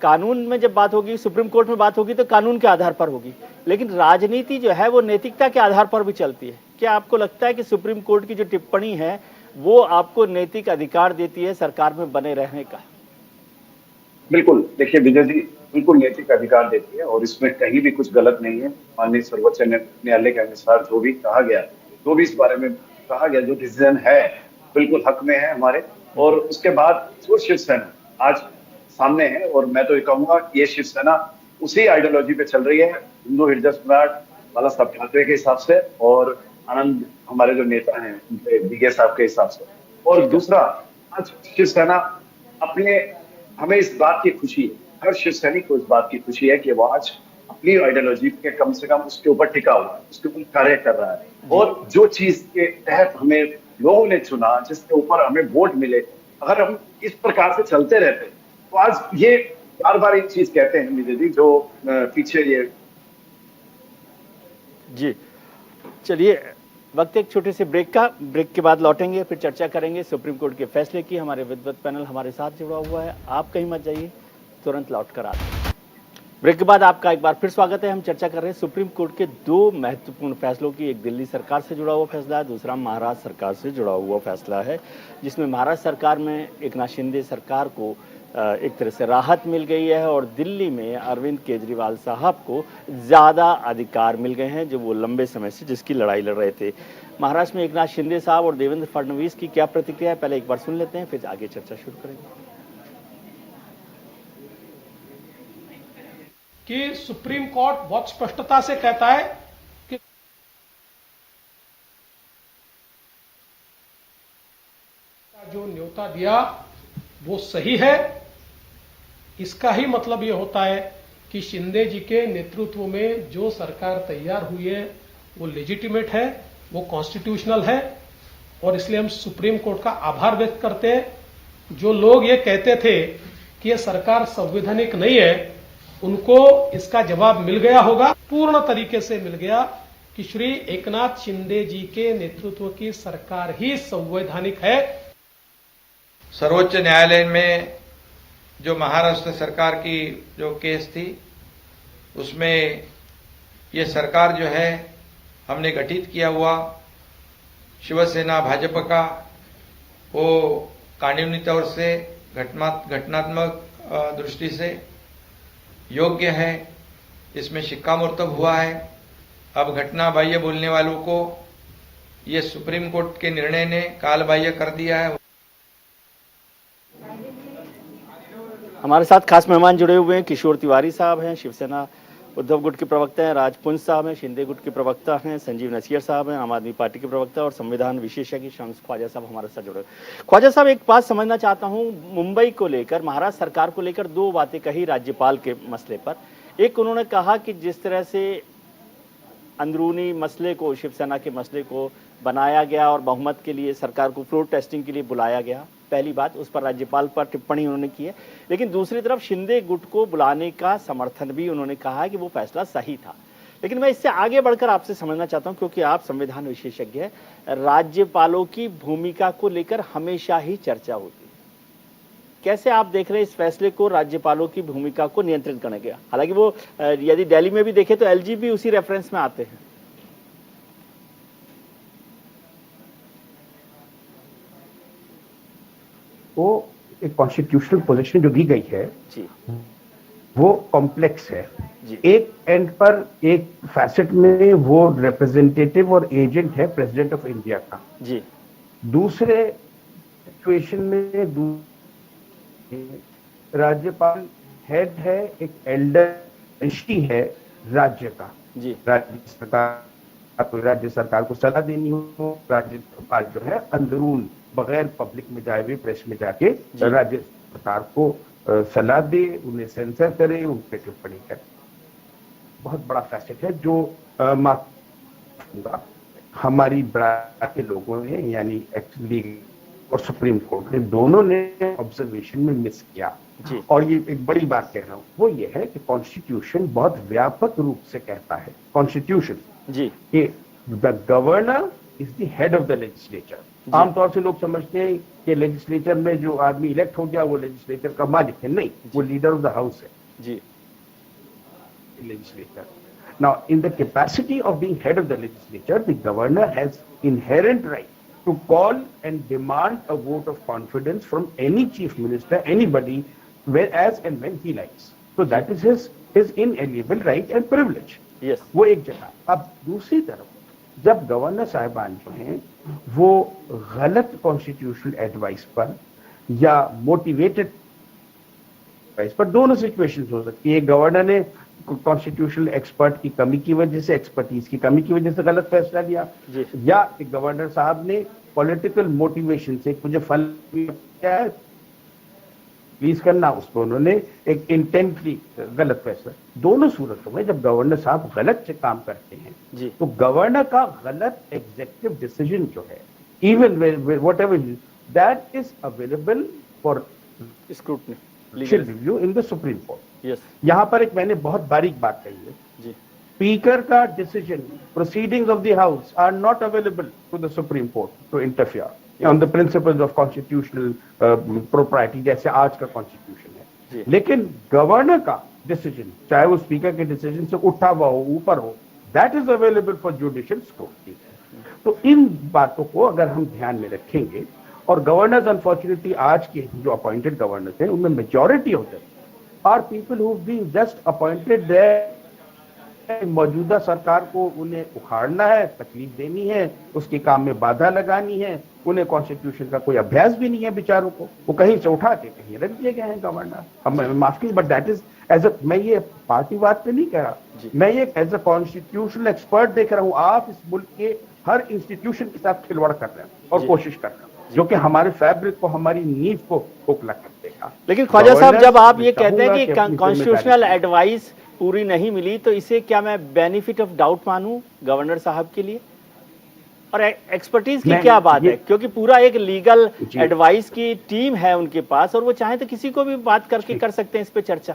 कानून में जब बात होगी, सुप्रीम कोर्ट में बात होगी तो कानून के आधार पर होगी, लेकिन राजनीति जो है वो नैतिकता के आधार पर भी चलती है। क्या आपको लगता है कि सुप्रीम कोर्ट की जो टिप्पणी है वो आपको नैतिक अधिकार देती है सरकार में बने रहने का? बिल्कुल, देखिए विजय जी, बिल्कुल नैतिक अधिकार देती है और इसमें कहीं भी कुछ गलत नहीं है। माननीय सर्वोच्च न्यायालय के अनुसार जो भी कहा गया, जो भी इस बारे में कहा गया, जो डिसीजन है बिल्कुल हक में है हमारे। और उसके बाद जो शिवसेना आज सामने है, और मैं तो ये कहूंगा ये शिवसेना उसी आइडियोलॉजी पे चल रही है, हिंदू हृदय सम्राट बाला साहब ठाकरे के हिसाब से और आनंद हमारे जो नेता हैं बीगे साहब के हिसाब से। और दूसरा, आज शिवसेना हमें इस बात की खुशी है, हर शिवसैनिक को इस बात की खुशी है कि वो आज अपनी आइडियोलॉजी के कम से कम उसके ऊपर टिका हुआ है, उसके ऊपर कार्य कर रहा है। और जो चीज के तहत हमें लोगों ने चुना, जिसके ऊपर हमें वोट मिले, अगर हम इस प्रकार से चलते रहते तो आज ये बार बार एक चीज कहते हैं विजय जी, जो पीछे ये। जी चलिए, वक्त एक छोटे से ब्रेक का, ब्रेक के बाद लौटेंगे, फिर चर्चा करेंगे सुप्रीम कोर्ट के फैसले की। हमारे विद्वत पैनल हमारे साथ जुड़ा हुआ है, आप कहीं मत जाइए, तुरंत लौट कर आते हैं। ब्रेक के बाद आपका एक बार फिर स्वागत है। हम चर्चा कर रहे हैं सुप्रीम कोर्ट के दो महत्वपूर्ण फैसलों की। एक दिल्ली सरकार से जुड़ा हुआ फैसला है, दूसरा महाराष्ट्र सरकार से जुड़ा हुआ फैसला है, जिसमें महाराष्ट्र सरकार में एकनाथ शिंदे सरकार को एक तरह से राहत मिल गई है और दिल्ली में अरविंद केजरीवाल साहब को ज्यादा अधिकार मिल गए हैं, जो वो लंबे समय से जिसकी लड़ाई लड़ रहे थे। महाराष्ट्र में एकनाथ शिंदे साहब और देवेंद्र फडणवीस की क्या प्रतिक्रिया है, पहले एक बार सुन लेते हैं, फिर आगे चर्चा शुरू करेंगे। कि सुप्रीम कोर्ट बहुत स्पष्टता से कहता है कि जो न्योता दिया वो सही है। इसका ही मतलब ये होता है कि शिंदे जी के नेतृत्व में जो सरकार तैयार हुई है वो लेजिटिमेट है, वो कॉन्स्टिट्यूशनल है, और इसलिए हम सुप्रीम कोर्ट का आभार व्यक्त करते हैं। जो लोग ये कहते थे कि ये सरकार संवैधानिक नहीं है, उनको इसका जवाब मिल गया होगा, पूर्ण तरीके से मिल गया कि श्री एकनाथ शिंदे जी के नेतृत्व की सरकार ही संवैधानिक है। सर्वोच्च न्यायालय में जो महाराष्ट्र सरकार की जो केस थी, उसमें ये सरकार जो है हमने गठित किया हुआ शिवसेना भाजपा का वो कानूनी तौर से घटनात्मक दृष्टि से योग्य है, इसमें शिक्कामोर्तब हुआ है। अब घटना बाह्य बोलने वालों को ये सुप्रीम कोर्ट के निर्णय ने काल बाह्य कर दिया है। हमारे साथ खास मेहमान जुड़े हुए हैं। किशोर तिवारी साहब हैं, शिवसेना उद्धव गुट के प्रवक्ता हैं। राजपुंज साहब हैं, शिंदे गुट के प्रवक्ता हैं। संजीव नसीर साहब हैं, आम आदमी पार्टी के प्रवक्ता और संविधान विशेषज्ञ शम्स ख्वाजा साहब हमारे साथ जुड़े। ख्वाजा साहब, एक बात समझना चाहता हूं, मुंबई को लेकर, महाराष्ट्र सरकार को लेकर दो बातें कही राज्यपाल के मसले पर। एक, उन्होंने कहा कि जिस तरह से अंदरूनी मसले को, शिवसेना के मसले को बनाया गया और बहुमत के लिए सरकार को फ्लोर टेस्टिंग के लिए बुलाया गया, पहली बात, उस पर राज्यपाल पर टिप्पणी उन्होंने की है। लेकिन दूसरी तरफ शिंदे गुट को बुलाने का समर्थन भी उन्होंने कहा है कि वो फैसला सही था। लेकिन मैं इससे आगे बढ़कर आपसे समझना चाहता हूं, क्योंकि आप संविधान विशेषज्ञ हैं, राज्यपालों की भूमिका को लेकर हमेशा ही चर्चा होती है। कैसे आप देख रहे हैं इस फैसले को, राज्यपालों की भूमिका को नियंत्रित करने का? हालांकि वो यदि दिल्ली में भी देखें तो एलजी भी उसी रेफरेंस में आते हैं। वो एक कॉन्स्टिट्यूशनल पोजीशन जो दी गई है जी, वो कॉम्प्लेक्स है जी। एक एंड पर, एक फैसेट में वो रिप्रेजेंटेटिव और एजेंट है प्रेसिडेंट ऑफ इंडिया का जी। दूसरे सिचुएशन में राज्यपाल हेड है, एक एल्डर ऋषि है राज्य का जी। राज्य सरकार को सलाह देनी हो, राज्यपाल जो है अंदरून बगैर पब्लिक में जाए हुए प्रेस में जाके राज्य सरकार को सलाह दे, उन्हें सेंसर करे, उन पर टिप्पणी करे। बहुत बड़ा फैसेट है जो हमारी ब्रांच के लोगों ने, यानी एक्चुअली और सुप्रीम कोर्ट ने, दोनों ने ऑब्जर्वेशन में मिस किया जी। और ये एक बड़ी बात कह रहा हूं, वो ये है कि कॉन्स्टिट्यूशन बहुत व्यापक रूप से कहता है, कॉन्स्टिट्यूशन जी, कि the governor is the head of the legislature. आमतौर से लोग समझते हैं कि लेजिस्लेचर में जो आदमी इलेक्ट हो गया वो लेजिस्लेचर का मालिक है, नहीं, वो लीडर ऑफ द हाउस है जी। legislature. Now, in the capacity of being head of the legislature, the governor has inherent right to call and demand a vote of confidence from any chief minister, anybody, where, as and when he likes. So that is his inalienable right and privilege. Yes. वो एक जगह। अब दूसरी तरफ जब governor साहिबान जो हैं वो गलत कॉन्स्टिट्यूशनल एडवाइस पर या मोटिवेटेड एडवाइस पर, दोनों सिचुएशंस हो सकती है। गवर्नर ने कॉन्स्टिट्यूशनल एक्सपर्ट की कमी की वजह से, एक्सपर्टीज की कमी की वजह से गलत फैसला लिया, या एक गवर्नर साहब ने पॉलिटिकल मोटिवेशन से मुझे फल क्या है प्लीज करना, उसको उन्होंने एक इंटेंटली गलत फैसला। दोनों सूरतों में जब गवर्नर साहब गलत से काम करते हैं तो गवर्नर का गलत एग्जीक्यूटिव डिसीजन जो है, even what ever that is available for scrutiny review in the supreme court. Yes. यहां पर एक मैंने बहुत बारीक बात कही है जी। स्पीकर का decision, proceedings of the house are not available to the supreme court to interfere on the principles of constitutional propriety, जैसे आज का कॉन्स्टिट्यूशन है। लेकिन गवर्नर का डिसीजन, चाहे वो स्पीकर के डिसीजन से उठा हुआ हो, ऊपर हो, that is available for judicial scrutiny. तो इन बातों को अगर हम ध्यान में रखेंगे, और गवर्नर्स अनफॉर्चुनेटली आज के जो अपॉइंटेड गवर्नर्स हैं उनमें majority of them are people who been just appointed there. मौजूदा सरकार को उन्हें उखाड़ना है, तकलीफ देनी है, उसके काम में बाधा लगानी है, उन्हें कॉन्स्टिट्यूशन का कोई अभ्यास भी नहीं है बेचारों को, वो कहीं से उठा के कहीं रख दिए गए हैं गवर्नर। हम माफ कीजिए, but that is as a, मैं ये पार्टीवाद पे नहीं कह रहा, मैं ये एज अ कॉन्स्टिट्यूशनल एक्सपर्ट देख रहा हूँ। आप इस मुल्क के हर इंस्टीट्यूशन के साथ खिलवाड़ कर रहे हैं और कोशिश कर रहे हैं जो कि हमारे फैब्रिक को, हमारी नींव को खोखला कर देगा। लेकिन ख्वाजा साहब, जब आप ये कहते हैं कि कॉन्स्टिट्यूशनल एडवाइस पूरी नहीं मिली, तो इसे क्या मैं बेनिफिट ऑफ डाउट मानूं गवर्नर साहब के लिए? और एक्सपर्टीज की क्या बात है, क्योंकि पूरा एक लीगल एडवाइस की टीम है उनके पास, और वो चाहे तो किसी को भी बात करके कर सकते हैं इस पे चर्चा।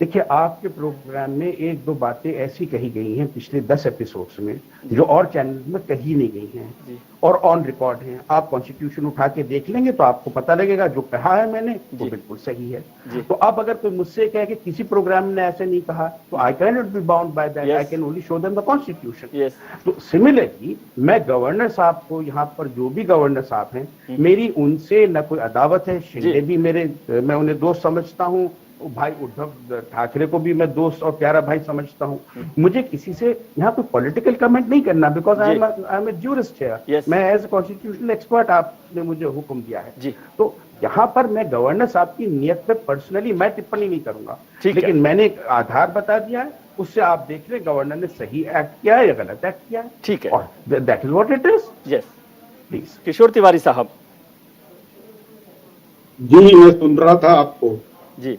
देखिए, आपके प्रोग्राम में एक दो बातें ऐसी कही गई हैं पिछले 10 एपिसोड्स में जो और चैनल में कही नहीं गई हैं और ऑन रिकॉर्ड हैं। आप कॉन्स्टिट्यूशन उठा के देख लेंगे तो आपको पता लगेगा जो कहा है मैंने वो बिल्कुल सही है। तो अब अगर कोई मुझसे कहे कि किसी प्रोग्राम ने ऐसे नहीं कहा तो I can not be bound by that, I can only show them the constitution. तो सिमिलरली मैं गवर्नर साहब को, यहाँ पर जो भी गवर्नर साहब हैं, मेरी उनसे न कोई अदावत है। शिंदे भी मैं उन्हें दोस्त समझता हूँ, भाई उद्धव ठाकरे को भी मैं दोस्त और प्यारा भाई समझता हूं। मुझे किसी से यहाँ कोई पॉलिटिकल कमेंट नहीं करना, because I am a jurist here. मैं एज ए कॉन्स्टिट्यूशनल एक्सपर्ट, आपने मुझे हुक्म दिया है। तो यहाँ पर मैं गवर्नर साहब की नियत पे पर्सनली मैं टिप्पणी नहीं करूंगा, लेकिन मैंने एक आधार बता दिया है, उससे आप देख रहे गवर्नर ने सही एक्ट किया है या गलत एक्ट किया है। ठीक है, और that is what it is. Yes please. Kishore Tiwari sahab. जी, मैं सुन रहा था आपको। जी,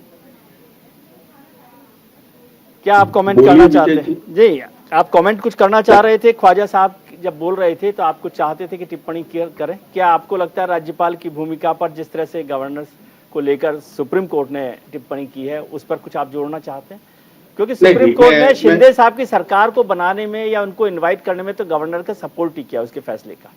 क्या आप कमेंट करना चाहते हैं? जी, आप कमेंट कुछ करना चाह रहे थे। ख्वाजा साहब जब बोल रहे थे तो आप कुछ चाहते थे कि टिप्पणी करें। क्या आपको लगता है राज्यपाल की भूमिका पर जिस तरह से गवर्नर को लेकर सुप्रीम कोर्ट ने टिप्पणी की है उस पर कुछ आप जोड़ना चाहते हैं? क्योंकि सुप्रीम कोर्ट ने शिंदे साहब की सरकार को बनाने में या उनको इन्वाइट करने में तो गवर्नर का सपोर्ट ही किया उसके फैसले का।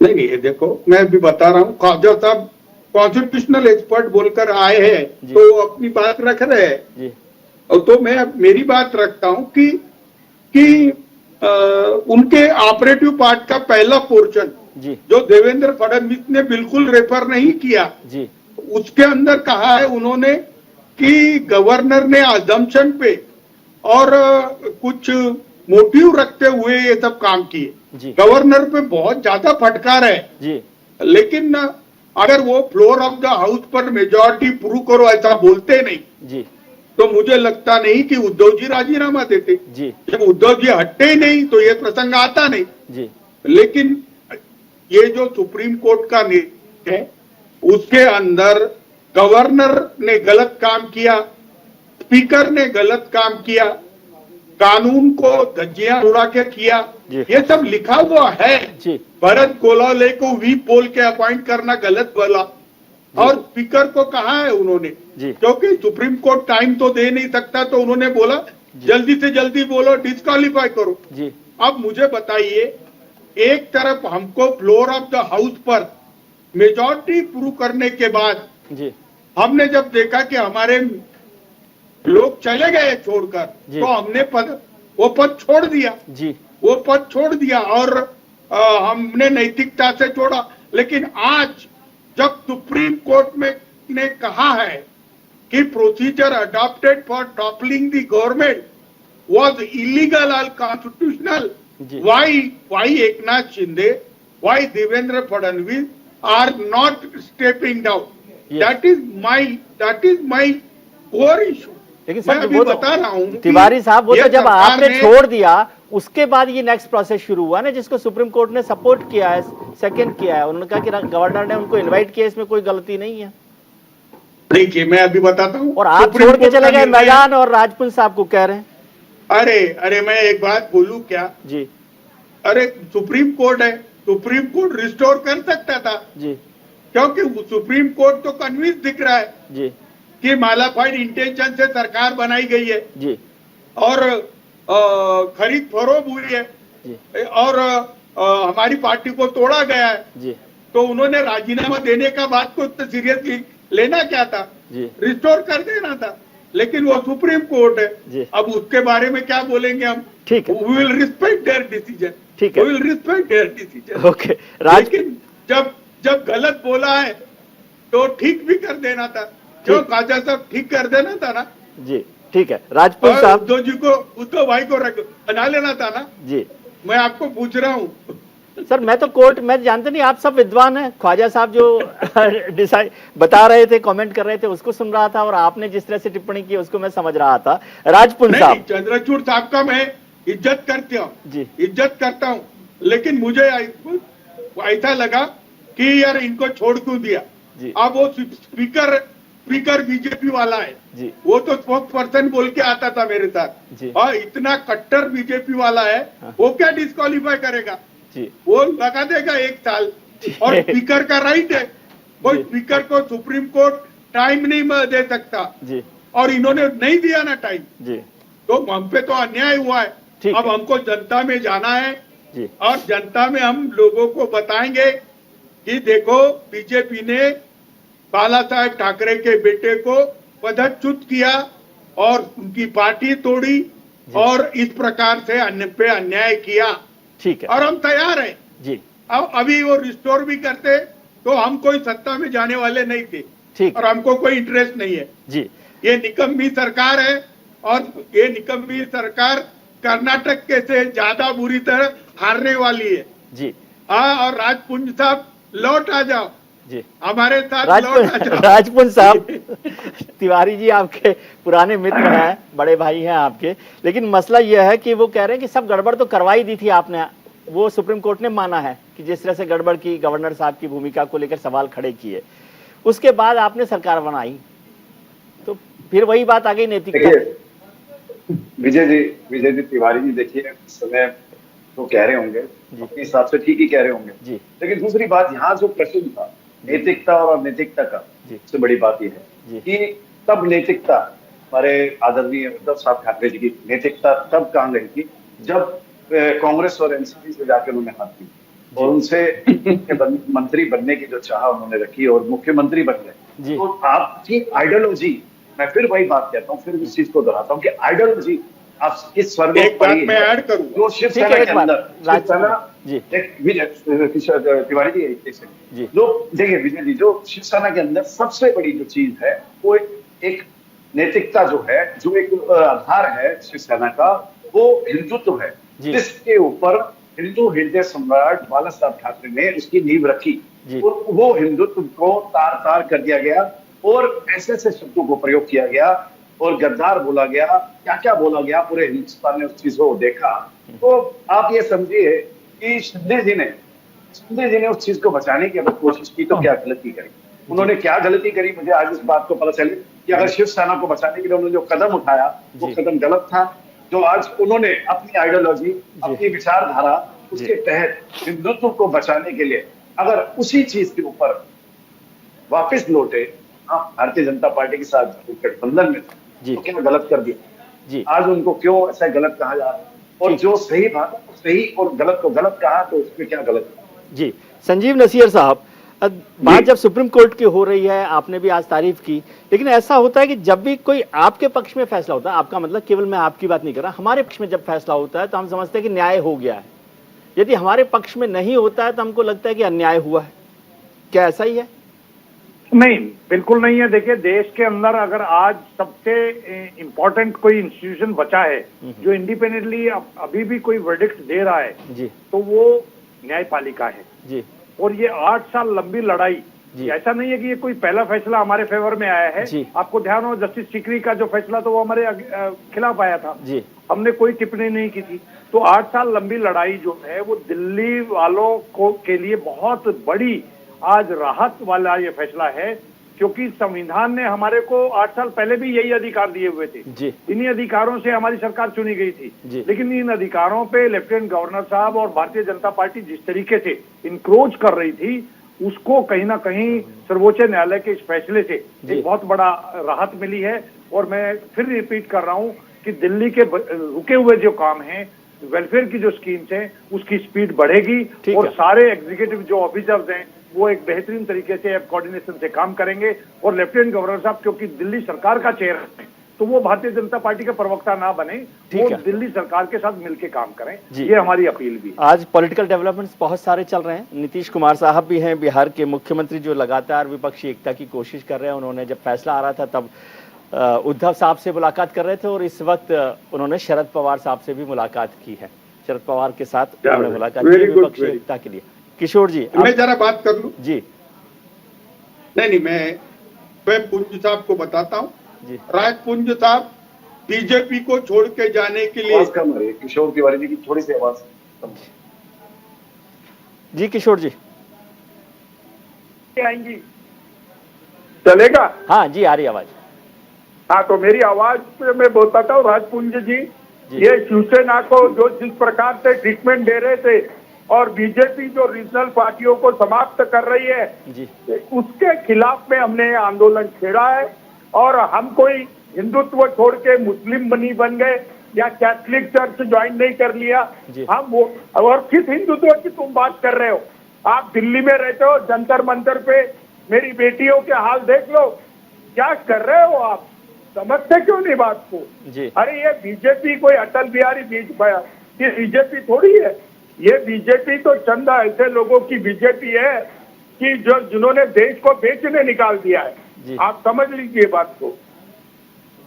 नहीं, देखो मैं भी बता रहा हूँ, ख्वाजा साहब कॉन्स्टिट्यूशनल एक्सपर्ट बोलकर आए हैं तो अपनी बात रख रहे हैं। और तो मैं मेरी बात रखता हूं कि उनके ऑपरेटिव पार्ट का पहला पोर्शन जो देवेंद्र फडणवीस ने बिल्कुल रेफर नहीं किया, उसके अंदर कहा है उन्होंने कि गवर्नर ने अजम्पशन पे और कुछ मोटिव रखते हुए ये सब काम किए। गवर्नर पे बहुत ज्यादा फटकार है, लेकिन अगर वो फ्लोर ऑफ द हाउस पर मेजॉरिटी प्रूव करो ऐसा बोलते नहीं तो मुझे लगता नहीं कि उद्धव जी राजीनामा देते। जब उद्धव जी हटते ही नहीं तो ये प्रसंग आता नहीं। लेकिन ये जो सुप्रीम कोर्ट का निर्णय है उसके अंदर गवर्नर ने गलत काम किया, स्पीकर ने गलत काम किया, कानून को धज्जियां उड़ा के किया, ये सब लिखा हुआ है। भरत गोलाले को व्हीप बोल के अपॉइंट करना गलत बोला और स्पीकर को कहा है उन्होंने, क्योंकि सुप्रीम कोर्ट टाइम तो दे नहीं सकता तो उन्होंने बोला जल्दी से जल्दी बोलो, डिस्क्वालीफाई करो। अब मुझे बताइए, एक तरफ हमको फ्लोर ऑफ द हाउस पर मेजॉरिटी प्रूव करने के बाद हमने जब देखा कि हमारे लोग चले गए छोड़कर तो हमने वो पद छोड़ दिया, वो पद छोड़ दिया और हमने नैतिकता से छोड़ा। लेकिन आज जब सुप्रीम कोर्ट में ने कहा है कि procedure adopted for toppling the government was illegal और constitutional, why Eknath Shinde, why Devendra Fadnavis are not stepping down? That is my core issue. लेकिन सर वो बता रहा हूँ तिवारी साहब, वो तो जब आपने छोड़ दिया उसके बाद ये नेक्स्ट प्रोसेस शुरू हुआ ना, जिसको सुप्रीम कोर्ट ने सपोर्ट किया है, सेकंड किया है। उन्होंने कहा कि गवर्नर ने उनको इनवाइट किया, इसमें कोई गलती नहीं है। देखिए मैं अभी बताता हूँ, और आप छोड़ के चले गए मैदान और राजपुल साहब को कह रहे हैं। अरे मैं एक बात बोलूं क्या जी? अरे सुप्रीम कोर्ट है, सुप्रीम कोर्ट रिस्टोर कर सकता था जी, क्योंकि सुप्रीम कोर्ट तो कन्विंस दिख रहा है जी कि मालाफाइड इंटेंशन से सरकार बनाई गई है जी, और खरीद फरोख्त हुई है जी, और हमारी पार्टी को तोड़ा गया है जी। तो उन्होंने राजीनामा देने का बात को तो सीरियसली लेना क्या था जी, रिस्टोर कर देना था। लेकिन वो सुप्रीम कोर्ट है जी, अब उसके बारे में क्या बोलेंगे हम? ठीक है, we will respect their decision, ठीक है, we will respect their decision. Okay, लेकिन जब गलत बोला है तो ठीक भी कर देना था, जो ख्वाजा साहब ठीक कर देना था ना जी। ठीक है, राजपूत साहब, उद्धव जी को, उद्धव भाई को बना लेना था ना जी। मैं आपको पूछ रहा हूँ सर, मैं तो कोर्ट में जानते नहीं, आप सब विद्वान हैं। ख्वाजा साहब जो डिसाइड बता रहे थे, कमेंट कर रहे थे, उसको सुन रहा था, और आपने जिस तरह से टिप्पणी की उसको मैं समझ रहा था। राजपुल साहब, चंद्रचूड़ साहब का मैं इज्जत करती हूँ जी, इज्जत करता हूँ, लेकिन मुझे ऐसा लगा कि यार इनको छोड़ क्यों दिया जी। अब वो स्पीकर बीजेपी वाला है जी, वो तो स्पोक्स पर्सन बोल के आता था मेरे साथ जी, और इतना कट्टर बीजेपी वाला है हाँ। वो क्या डिस्क्वालीफाई करेगा जी, वो लगा देगा 1 साल। और स्पीकर का राइट है, कोई स्पीकर को सुप्रीम कोर्ट टाइम नहीं दे सकता जी, और इन्होंने नहीं दिया ना टाइम, जी तो हम पे तो अन्याय हुआ है। ठीक अब है। हमको जनता में जाना है जी और जनता में हम लोगों को बताएंगे कि देखो बीजेपी ने बाला साहेब ठाकरे के बेटे को पदच्युत किया और उनकी पार्टी तोड़ी और इस प्रकार से अन्य पे अन्याय किया, ठीक है। और हम तैयार हैं। जी अब अभी वो रिस्टोर भी करते तो हम कोई सत्ता में जाने वाले नहीं थे ठीक और हमको कोई इंटरेस्ट नहीं है। जी ये निकम्मी सरकार है और ये निकम्मी सरकार कर्नाटक के से ज्यादा बुरी तरह हारने वाली है। जी हाँ, और राजपुंज साहब लौट आ जाओ, जी हमारे साथ लौट आ जाओ। राजपुंज साहब, तिवारी जी आपके पुराने मित्र हैं, बड़े भाई हैं आपके, लेकिन मसला यह है कि वो कह रहे हैं कि सब गड़बड़ तो करवाई दी थी आपने, वो सुप्रीम कोर्ट ने माना है कि जिस तरह से गड़बड़ की, गवर्नर साहब की भूमिका को लेकर सवाल खड़े किए, उसके बाद आपने सरकार बनाई, तो फिर वही बात आ गई नैतिकता। विजय जी तिवारी जी, देखिए इस समय तो कह रहे होंगे अपने हिसाब से ठीक ही कह रहे होंगे जी लेकिन दूसरी बात, यहाँ जो प्रश्न था नैतिकता और अनैतिकता का, सबसे बड़ी बात यह है कि तब नैतिकता, हमारे आदरणीय उद्धव साहब ठाकरे जी की नैतिकता तब काम रही थी जब कांग्रेस और एनसीपी से जाकर उन्होंने हाथ की और उनसे मंत्री बनने की जो चाह उन्होंने रखी और मुख्यमंत्री बन गए। तो आपकी आइडियोलॉजी, मैं फिर वही बात कहता हूँ, फिर इस चीज को दोहराता हूँ कि आइडियोलॉजी आप इस स्वर में पड़ी मैं ऐड करूँ जो शिवसेना के अंदर, तिवारी जी एक सेकंड, जो देखिए विजय जी, जो शिवसेना के अंदर सबसे बड़ी जो चीज है वो एक नैतिकता जो है, जो एक आधार है शिवसेना का, वो हिंदुत्व है, जिसके ऊपर हिंदू हृदय सम्राट बाला साहब ठाकरे ने उसकी नींव रखी और वो हिंदुत्व को तार तार कर दिया गया और ऐसे ऐसे शब्दों को प्रयोग किया गया और गद्दार बोला गया, क्या क्या बोला गया, पूरे हिंदुस्तान ने उस चीजों को देखा। तो आप ये समझिए कि शिंदे जी ने उस चीज को बचाने की अगर कोशिश की तो क्या गलती करी, उन्होंने क्या गलती करी, मुझे आज इस बात को पता चले कि अगर शिवसेना को बचाने के लिए उन्होंने जो कदम उठाया वो कदम गलत था। जो आज उन्होंने अपनी आइडियोलॉजी, अपनी विचारधारा, उसके तहत हिंदुत्व को बचाने के लिए अगर उसी चीज के ऊपर वापस लौटे, भारतीय जनता पार्टी के साथ गठबंधन में तो क्या गलत कर दिया, आज उनको क्यों ऐसा गलत कहा जा रहा है, और जो सही बात सही और गलत को गलत कहा तो उसमें क्या गलत है। जी संजीव नसीर साहब, बात जब सुप्रीम कोर्ट की हो रही है, आपने भी आज तारीफ की, लेकिन ऐसा होता है कि जब भी कोई आपके पक्ष में फैसला होता है, आपका मतलब केवल मैं आपकी बात नहीं कर रहा, हमारे पक्ष में जब फैसला होता है तो हम समझते हैं कि न्याय हो गया है, यदि हमारे पक्ष में नहीं होता है तो हमको लगता है कि अन्याय हुआ है। क्या ऐसा ही है? नहीं, बिल्कुल नहीं है। देखिए, देश के अंदर अगर आज सबसे इम्पोर्टेंट कोई इंस्टीट्यूशन बचा है जो इंडिपेंडेंटली अभी भी कोई वर्डिक्ट दे रहा है जी, तो वो न्यायपालिका है जी। और ये 8 साल लंबी लड़ाई, ऐसा नहीं है कि ये कोई पहला फैसला हमारे फेवर में आया है। आपको ध्यान हो, जस्टिस सीकरी का जो फैसला तो वो हमारे खिलाफ आया था जी, हमने कोई टिप्पणी नहीं की थी। तो 8 साल लंबी लड़ाई जो है वो दिल्ली वालों को के लिए बहुत बड़ी आज राहत वाला ये फैसला है, क्योंकि संविधान ने हमारे को 8 साल पहले भी यही अधिकार दिए हुए थे जी। इन्हीं अधिकारों से हमारी सरकार चुनी गई थी, लेकिन इन अधिकारों पे लेफ्टिनेंट गवर्नर साहब और भारतीय जनता पार्टी जिस तरीके से इंक्रोच कर रही थी, उसको कहीं ना कहीं सर्वोच्च न्यायालय के इस फैसले से एक बहुत बड़ा राहत मिली है। और मैं फिर रिपीट कर रहा हूँ कि दिल्ली के रुके हुए जो काम है, वेलफेयर की जो स्कीम्स हैं, उसकी स्पीड बढ़ेगी और सारे एग्जीक्यूटिव जो ऑफिसर्स हैं वो एक बेहतरीन तरीके से कोऑर्डिनेशन से काम करेंगे। और लेफ्टिनेंट गवर्नर साहब क्योंकि दिल्ली सरकार का चेहरा है, तो वो भारतीय जनता पार्टी का प्रवक्ता ना बने, वो दिल्ली सरकार के साथ मिलकर काम करें, ये हमारी अपील भी। आज पॉलिटिकल डेवलपमेंट्स बहुत सारे चल रहे हैं। नीतीश कुमार साहब भी हैं, बिहार के मुख्यमंत्री, जो लगातार विपक्षी एकता की कोशिश कर रहे हैं। उन्होंने जब फैसला आ रहा था तब उद्धव साहब से मुलाकात कर रहे थे और इस वक्त उन्होंने शरद पवार साहब से भी मुलाकात की है। शरद पवार के साथ उन्होंने मुलाकात की विपक्षी एकता के लिए। किशोर जी, मैं जरा बात कर लूं जी। नहीं, मैं पुंज साहब को बताता हूं जी। राजपुंज साहब बीजेपी को छोड़ के जाने के लिए किशोर तिवारी जी की थोड़ी सी आवाज जी। किशोर जी आएंगी, चलेगा? हाँ जी, आ रही आवाज। हाँ, तो मेरी आवाज मैं बताता हूँ। राजपुंज जी, ये शिवसेना को जो जिस प्रकार से ट्रीटमेंट दे रहे थे और बीजेपी जो रीजनल पार्टियों को समाप्त कर रही है जी, उसके खिलाफ में हमने आंदोलन छेड़ा है। और हम कोई हिंदुत्व छोड़ के मुस्लिम बन गए या कैथलिक चर्च ज्वाइन नहीं कर लिया। जी। हम वो और किस हिंदुत्व की तुम बात कर रहे हो? आप दिल्ली में रहते हो, जंतर मंतर पे मेरी बेटियों के हाल देख लो, क्या कर रहे हो आप? समझते क्यों नहीं बात को? जी। अरे ये बीजेपी कोई अटल बिहारी ये बीजेपी थोड़ी है। ये बीजेपी तो चंद ऐसे लोगों की बीजेपी है कि जिन्होंने देश को बेचने निकाल दिया जी। है। आप समझ लीजिए बात को।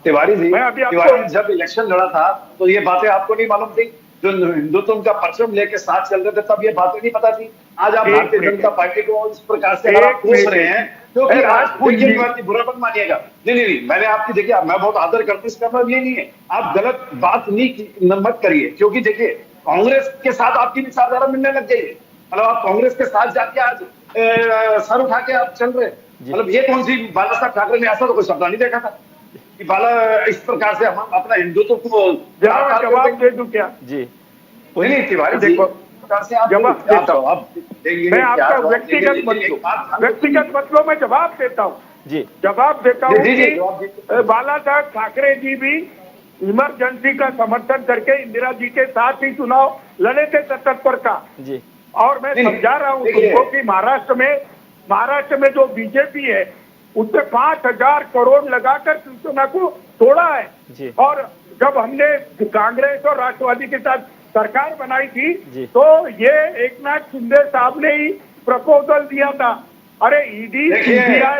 तिवारी जी, मैं अभी आपको- तिवारी जब इलेक्शन लड़ा था तो ये बातें आपको नहीं मालूम थी? जो हिंदुत्व का परचम लेके साथ चल रहे थे तब ये बातें नहीं पता थी? आज आप भारतीय जनता पार्टी को इस प्रकार से आप कोस रहे हैं क्योंकि आज देखिए बुरा मत मानिएगा। नहीं, मैंने आपकी देखिए मैं बहुत आदर करता हूँ, इसका मतलब ये नहीं है आप गलत बात मत करिए, क्योंकि देखिए कांग्रेस के साथ आपकी विचारधारा मिलने लग गई है। मतलब आप कांग्रेस के साथ जाके आज सर उठा के आप चल रहे हैं। मतलब ये कौन सी बाला साहब ठाकरे ने ऐसा तो कोई सपना नहीं देखा था कि बाला इस प्रकार से हम अपना हिंदुत्व को जवाब दे दूं क्या? जी। नहीं तिवारी जी, देखो, जवाब देता हूं। मैं आपका व्यक्तिगत मसलों में जवाब देता हूँ। जी। जवाब देता हूँ जी, कि बाला साहब ठाकरे जी भी इमरजेंसी का समर्थन करके इंदिरा जी के साथ ही चुनाव लड़े थे 77 का। जी। और मैं समझा रहा हूँ तुमको कि महाराष्ट्र में जो बीजेपी है उसने 5,000 करोड़ लगाकर शिवसेना को तोड़ा है। जी। और जब हमने कांग्रेस और राष्ट्रवादी के साथ सरकार बनाई थी जी। तो ये एकनाथ शिंदे साहब ने ही प्रपोजल दिया था। अरे ईडी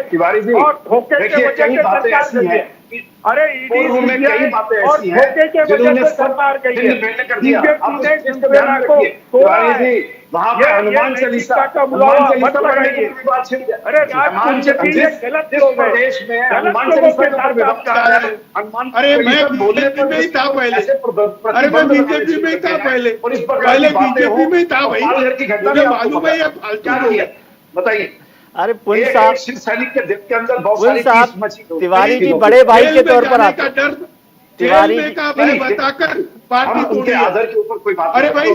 तिवारी जी और धोखे के वजह से सरकार गई है। अरे ईडी में कई बातें और ऐसी धोखे के हैं वजह से सरकार गई है। कर दिया। शिवसेना को तिवारी जी वहाँ पे हनुमान चालीसा मत लगाइए। अरे गलत लोग हैं। देश में हनुमान गलत लोगों के चालीसा साथ आप जा रहे हैं। हनुमान अरे मैं बीजेपी में ही था पहले। अरे मैं बीजेपी में ही था पहले बीजेपी में ही था भाई। मुझे मालूम है ये फालतू किया बताइए। अरे पुलिस साहब, सैनिक के दिल के अंदर बहुत पुलिस सारी साहब तिवारी जी बड़े भाई के तौर पर आते हैं। तिवारी जी बताकर पार्टी उनके आदर के ऊपर कोई बात अरे भाई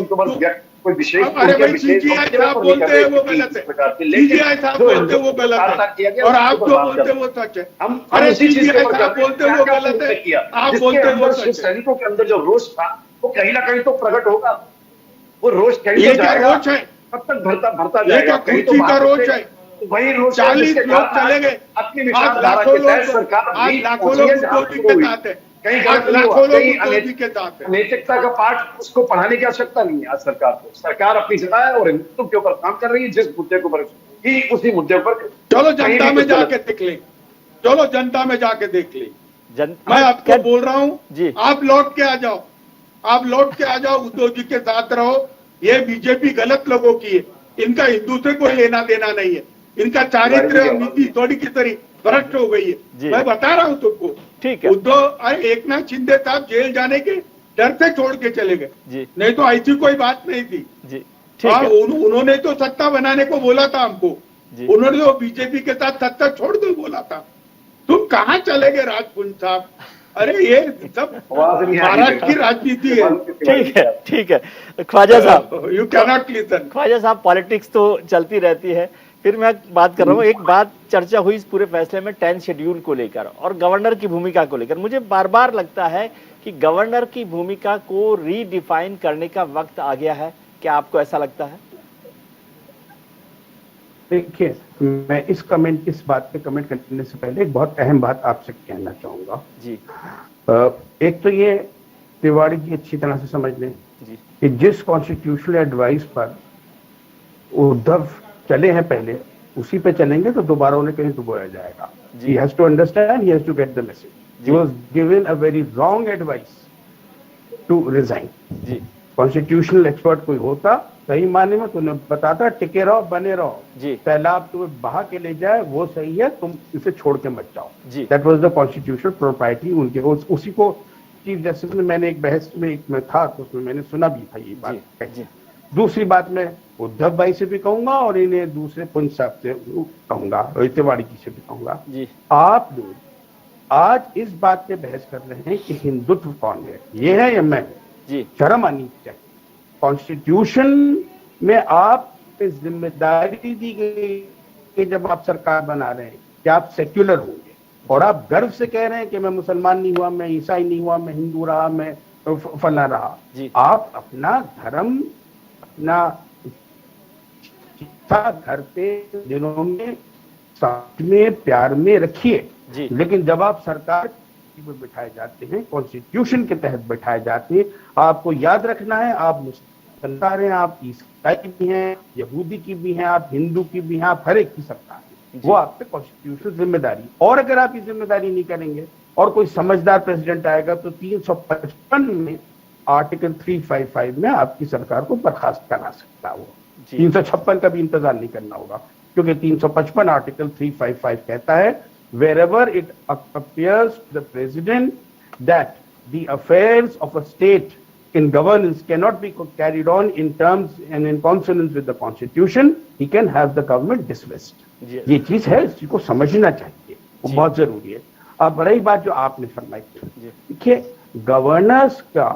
कोई विशेष अरे भाई सीजीआई साहब बोलते हैं वो गलत है। सीजीआई साहब बोलते हैं वो गलत है और आप जो बोलते हैं वो सच है। अरे सीजीआई साहब बोलते हैं वो गलत है, आप बोलते हैं वो सच है। सैनिकों के अंदर जो रोष था वो कहीं ना कहीं तो प्रकट होगा। वो रोष कहीं ये क्या रोष है? कब तक भरता जाएगा? कहीं तो का रोष है। वही रोष 40 लोग चले गए, अपनी आज विचारधारा लाखों के तहत लोग सरकार आज लाखों लोग मोदी के साथ है। कहीं आज लाखों लोग मोदी के साथ है। नैतिकता का पाठ उसको पढ़ाने की आवश्यकता नहीं है। आज सरकार को सरकार अपनी जगह है और हिंदुत्व के ऊपर काम कर रही है। जिस मुद्दे के ऊपर ही उसी मुद्दे पर चलो जनता में जाके देख ले, चलो जनता में जाके देख ले। मैं आपको बोल रहा हूँ जी, आप लौट के आ जाओ, आप लौट के आ जाओ, उद्धव जी के साथ रहो। ये बीजेपी गलत लोगों की है, इनका हिंदू से कोई लेना देना नहीं है। इनका चारित्र और नीति थोड़ी की तरी भ्रष्ट हो गई है। मैं बता रहा हूँ तुमको। ठीक है। उद्धव एक नाथ शिंदे साहब जेल जाने के डर से छोड़ के चले गए जी, नहीं तो ऐसी कोई बात नहीं थी जी। ठीक है। उन्होंने तो सत्ता बनाने को बोला था हमको, उन्होंने तो बीजेपी के साथ सत्ता छोड़ दो बोला था। तुम कहाँ चले गए राजपुंज साहब? अरे ये सब महाराष्ट्र की राजनीति है। ठीक है, ठीक है। Khwaja Sahab, you cannot listen. Khwaja Sahab, politics तो चलती रहती है, फिर मैं बात कर रहा हूँ। एक बात चर्चा हुई इस पूरे फैसले में 10 शेड्यूल को लेकर और गवर्नर की भूमिका को लेकर। मुझे बार बार लगता है कि गवर्नर की भूमिका को रीडिफाइन करने का वक्त आ गया है। क्या आपको ऐसा लगता है? देखिए, मैं इस बात पे कमेंट करने से पहले एक बहुत अहम बात आपसे कहना चाहूंगा जी। एक तो ये तिवारी जी अच्छी तरह से समझ लें जी कि जिस कॉन्स्टिट्यूशनल एडवाइस पर उद्धव चले हैं पहले, उसी पे चलेंगे तो दोबारा उन्हें कहीं डुबोया जाएगा। He has to understand, he has to get the message. He was given a very wrong advice to resign. जी। कॉन्स्टिट्यूशनल एक्सपर्ट कोई होता सही माने में तो उन्हें बताता टिके रहो, बने रहो, जी। सैलाब तुम्हें बहा के ले जाए वो सही है, तुम इसे छोड़ के मत जाओ। जी। That was the constitutional property उनके। उसी को चीफ जस्टिस ने, मैंने एक बहस में था तो उसमें मैंने सुना भी था ये बात। जी। दूसरी बात मैं उद्धव भाई से भी कहूंगा और इन्हें दूसरे पुंज साहब से कहूंगा, तिवारी जी से भी कहूंगा, आप लोग आज इस बात पे बहस कर रहे हैं कि हिंदुत्व कौन है, ये है या मैं जी। शर्म आनी चाहिए। कॉन्स्टिट्यूशन में आप पे जिम्मेदारी दी गई कि जब आप सरकार बना रहे हैं कि आप सेक्युलर होंगे, और आप गर्व से कह रहे हैं कि मैं मुसलमान नहीं हुआ, मैं ईसाई नहीं हुआ, मैं हिंदू रहा, मैं फला रहा। आप अपना धर्म, अपना घर पे दिनों में साथ में प्यार में रखिए, लेकिन जब आप सरकार में बिठाए जाते हैं, कॉन्स्टिट्यूशन के तहत बिठाए जाते हैं, आपको याद रखना है आप मुसलमान हैं, आप ईसाई भी हैं, यहूदी की भी हैं, आप हिंदू की भी हैं, आप हर एक की सरकार है, वो आप पे कॉन्स्टिट्यूशनल जिम्मेदारी। और अगर आप ये जिम्मेदारी नहीं करेंगे और कोई समझदार प्रेसिडेंट आएगा तो 355 में आर्टिकल 355 में आपकी सरकार को बर्खास्त करा सकता है। वो 356 का भी इंतजार नहीं करना होगा, क्योंकि 355 आर्टिकल 355 कहता है wherever it appears to the president that the affairs of a state in governance cannot be carried on in terms and in consonance with the constitution, he can have the government dismissed. ये चीज है, इसी को समझना चाहिए, वो बहुत जरूरी है। अब रही बात जो आपने फरमाई, देखिए गवर्नर्स का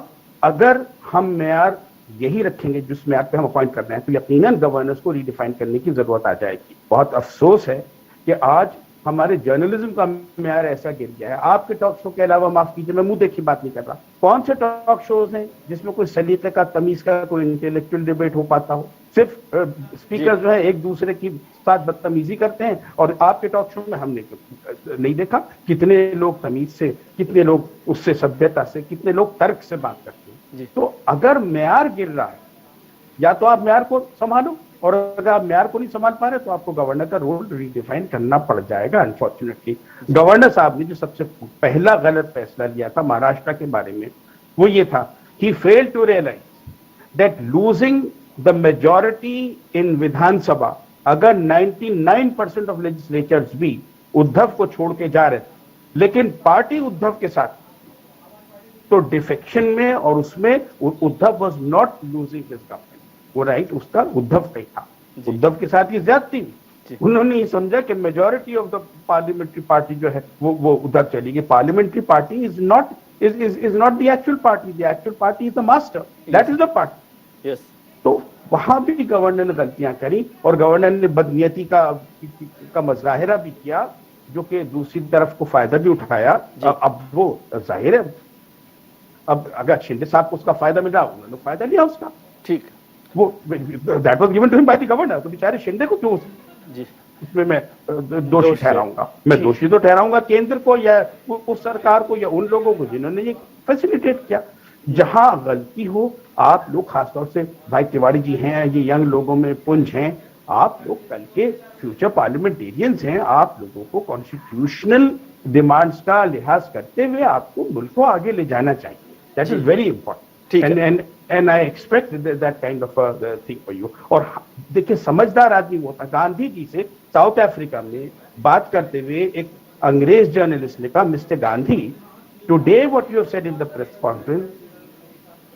अगर हम मेयार यही रखेंगे जिस मेयार पे हम अपॉइंट कर रहे हैं, तो यकीनन गवर्नर्स को रीडिफाइन करने की जरूरत आ जाएगी। बहुत अफसोस है कि आज हमारे जर्नलिज्म का मेयार ऐसा गिर गया है। आपके टॉक शो के अलावा, माफ कीजिए मैं मुंह देखी बात नहीं कर रहा, कौन से टॉक शोज हैं जिसमें कोई सलीके का, तमीज का, कोई इंटेलेक्चुअल डिबेट हो पाता हो? सिर्फ स्पीकर जो है एक दूसरे की साथ बदतमीजी करते हैं। और आपके टॉक शो में हमने नहीं देखा कितने लोग तमीज से, कितने लोग उससे सभ्यता से, कितने लोग तर्क से बात करते हैं। तो अगर मेयार गिर रहा है, या तो आप मेयार को संभालो, और अगर आप मेयार को नहीं संभाल पा रहे तो आपको गवर्नर का रोल रीडिफाइन करना पड़ जाएगा। अनफॉर्चुनेटली गवर्नर साहब ने जो सबसे पहला गलत फैसला लिया था महाराष्ट्र के बारे में, वो ये था, he failed to realise that losing the majority in Vidhansabha, अगर 99% ऑफ लेजिस्लेचर्स भी उद्धव को छोड़ के जा रहे थे, लेकिन पार्टी उद्धव के साथ, तो डिफेक्शन में और उसमें Uddhav was not losing his government, वो राइट उसका उद्धव पे था, उद्धव के साथ ये ज्यादती हुई। उन्होंने ये समझा कि majority of the parliamentary party जो है वो उधर चली गई। Parliamentary party is not the actual party, the actual party is the master, that is the party. Yes, तो वहां भी गवर्नर ने गलतियां करी और गवर्नर ने बदनीयती का मुजाहिरा भी किया, जो कि दूसरी तरफ को फायदा भी उठाया। अब वो जाहिर है, अब अगर शिंदे साहब को उसका फायदा मिला, उन्होंने फायदा लिया उसका, ठीक, वो that was given to him by the governor. तो बेचारे शिंदे को क्यों उसमें मैं दोषी ठहराऊंगा? मैं दोषी तो ठहराऊंगा केंद्र को या उस सरकार को या उन लोगों को जिन्होंने ये फैसिलिटेट किया। जहां गलती हो, आप लोग खासतौर से भाई तिवारी जी हैं, ये यंग लोगों में पुंज हैं, आप लोग कल के फ्यूचर पार्लियामेंटेरियंस हैं, आप लोगों को कॉन्स्टिट्यूशनल डिमांड्स का लिहाज करते हुए आपको मुल्क को आगे ले जाना चाहिए। That is very important and I expect that kind of a thing for you. और देखिए समझदार आदमी वो था। गांधी जी से साउथ अफ्रीका में बात करते हुए एक अंग्रेज जर्नलिस्ट ने कहा, mister Gandhi, today what you have said in the press conference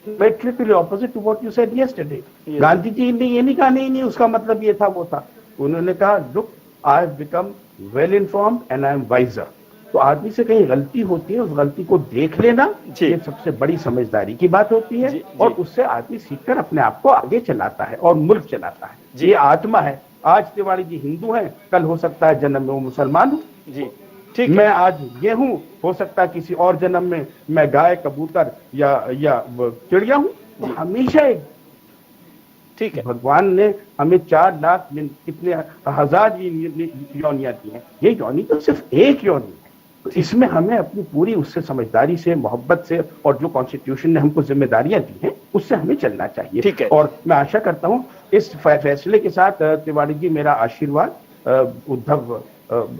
directly opposite to what you said yesterday. Gandhi ji ने ये नहीं कहा नहीं उसका मतलब ये था वो था। उन्होंने कहा, look, I have become well informed and I am wiser. तो आदमी से कहीं गलती होती है, उस गलती को देख लेना, ये सबसे बड़ी समझदारी की बात होती है। और उससे आदमी सीखकर अपने आप को आगे चलाता है और मुल्क चलाता है। ये आत्मा है। आज तिवारी जी हिंदू हैं, कल हो सकता है जन्म में वो मुसलमान हूँ जी, ठीक, मैं आज ये हूँ, हो सकता है किसी और जन्म में मैं गाय, कबूतर या चिड़िया हूँ। तो हमेशा एक, ठीक है, भगवान ने हमें 4 लाख कितने हजार योनियां दी हैं, ये योनि तो सिर्फ एक योनि है। तो इसमें हमें अपनी पूरी उससे समझदारी से, मोहब्बत से, और जो कॉन्स्टिट्यूशन ने हमको जिम्मेदारियां दी हैं उससे हमें चलना चाहिए। ठीक है। और मैं आशा करता हूं इस फैसले के साथ तिवारी जी मेरा आशीर्वाद उद्धव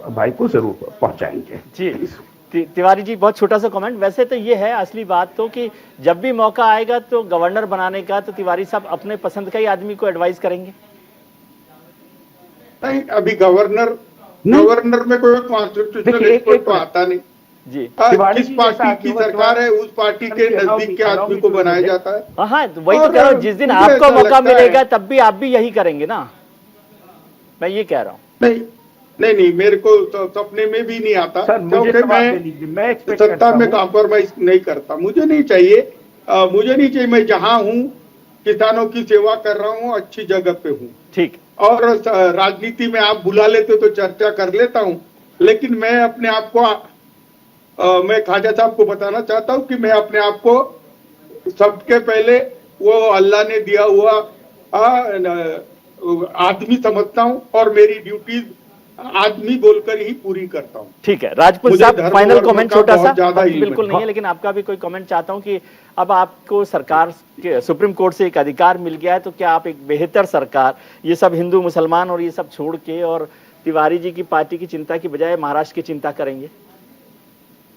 भाई को जरूर पहुंचाएंगे। जी तिवारी जी, बहुत छोटा सा कमेंट। वैसे तो ये है असली बात तो कि जब भी मौका आएगा तो गवर्नर बनाने का, तो तिवारी साहब अपने पसंद का ही आदमी को एडवाइस करेंगे? नहीं, अभी गवर्नर में कोई कॉन्स्टिट्यूशनल एक्सपर्ट तो आता नहीं जी। किस पार्टी की सरकार है, उस पार्टी के नजदीक के आदमी को बनाया जाता है। हाँ, वही तो कह रहा हूँ, जिस दिन आपको मौका मिलेगा तब भी आप भी यही करेंगे ना, मैं ये कह रहा हूँ। नहीं, मेरे को तो सपने में भी नहीं आता, क्योंकि मैं सत्ता में कॉम्प्रोमाइज नहीं करता। मुझे नहीं चाहिए। मैं जहाँ हूँ किसानों की सेवा कर रहा हूँ, अच्छी जगह पे हूँ, ठीक। और राजनीति में आप बुला लेते तो चर्चा कर लेता हूँ, लेकिन मैं अपने आप को मैं ख्वाजा साहब को बताना चाहता हूं कि मैं अपने आप को सबके पहले वो अल्लाह ने दिया हुआ आदमी समझता हूं और मेरी ड्यूटीज आदमी बोलकर ही पूरी करता हूं। ठीक है राजपूत मुझे साहब, धर्म फाइनल वर्म कमेंट का छोटा बहुत सा, ज्यादा इल्म बिल्कुल है। नहीं है, लेकिन आपका भी कोई कमेंट चाहता हूं कि अब आपको सरकार के सुप्रीम कोर्ट से एक अधिकार मिल गया है, तो क्या आप एक बेहतर सरकार, ये सब हिंदू मुसलमान और ये सब छोड़ के और तिवारी जी की पार्टी की चिंता की बजाय महाराष्ट्र की चिंता करेंगे?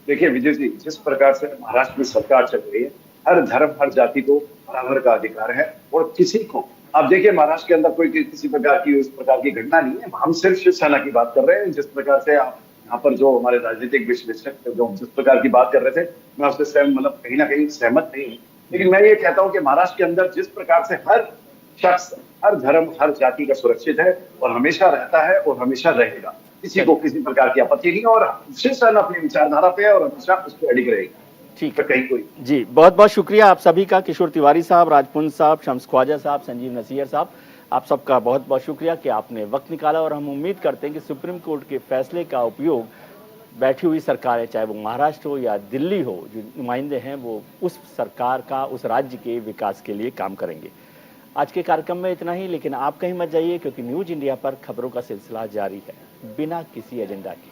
देखिए विजय जी, जिस प्रकार से महाराष्ट्र में सरकार चल रही है, हर धर्म हर जाति को बराबर का अधिकार है और किसी को, आप देखिए महाराष्ट्र के अंदर कोई किसी प्रकार की उस प्रकार की घटना नहीं है। हम सिर्फ शिवसेना की बात कर रहे हैं। जिस प्रकार से आप यहाँ पर जो हमारे राजनीतिक विश्लेषक जो जिस प्रकार की बात कर रहे थे, मैं उससे मतलब कहीं ना कहीं सहमत नहीं हूँ। लेकिन मैं ये कहता हूँ कि महाराष्ट्र के अंदर जिस प्रकार से हर शख्स, हर धर्म हर जाति का सुरक्षित है और हमेशा रहता है और हमेशा रहेगा, किसी को किसी प्रकार की आपत्ति नहीं, और शिवसेना अपनी विचारधारा पे है और हमेशा उस पर अडिग रहेगी। ठीक है कहीं कोई जी, बहुत बहुत शुक्रिया आप सभी का, किशोर तिवारी साहब, राजपुंज साहब, शम्स ख्वाजा साहब, संजीव नसीर साहब, आप सबका बहुत बहुत शुक्रिया कि आपने वक्त निकाला। और हम उम्मीद करते हैं कि सुप्रीम कोर्ट के फैसले का उपयोग बैठी हुई सरकारें, चाहे वो महाराष्ट्र हो या दिल्ली हो, जो नुमाइंदे हैं वो उस सरकार का, उस राज्य के विकास के लिए काम करेंगे। आज के कार्यक्रम में इतना ही, लेकिन आप कहीं मत जाइए क्योंकि न्यूज इंडिया पर खबरों का सिलसिला जारी है बिना किसी एजेंडा के।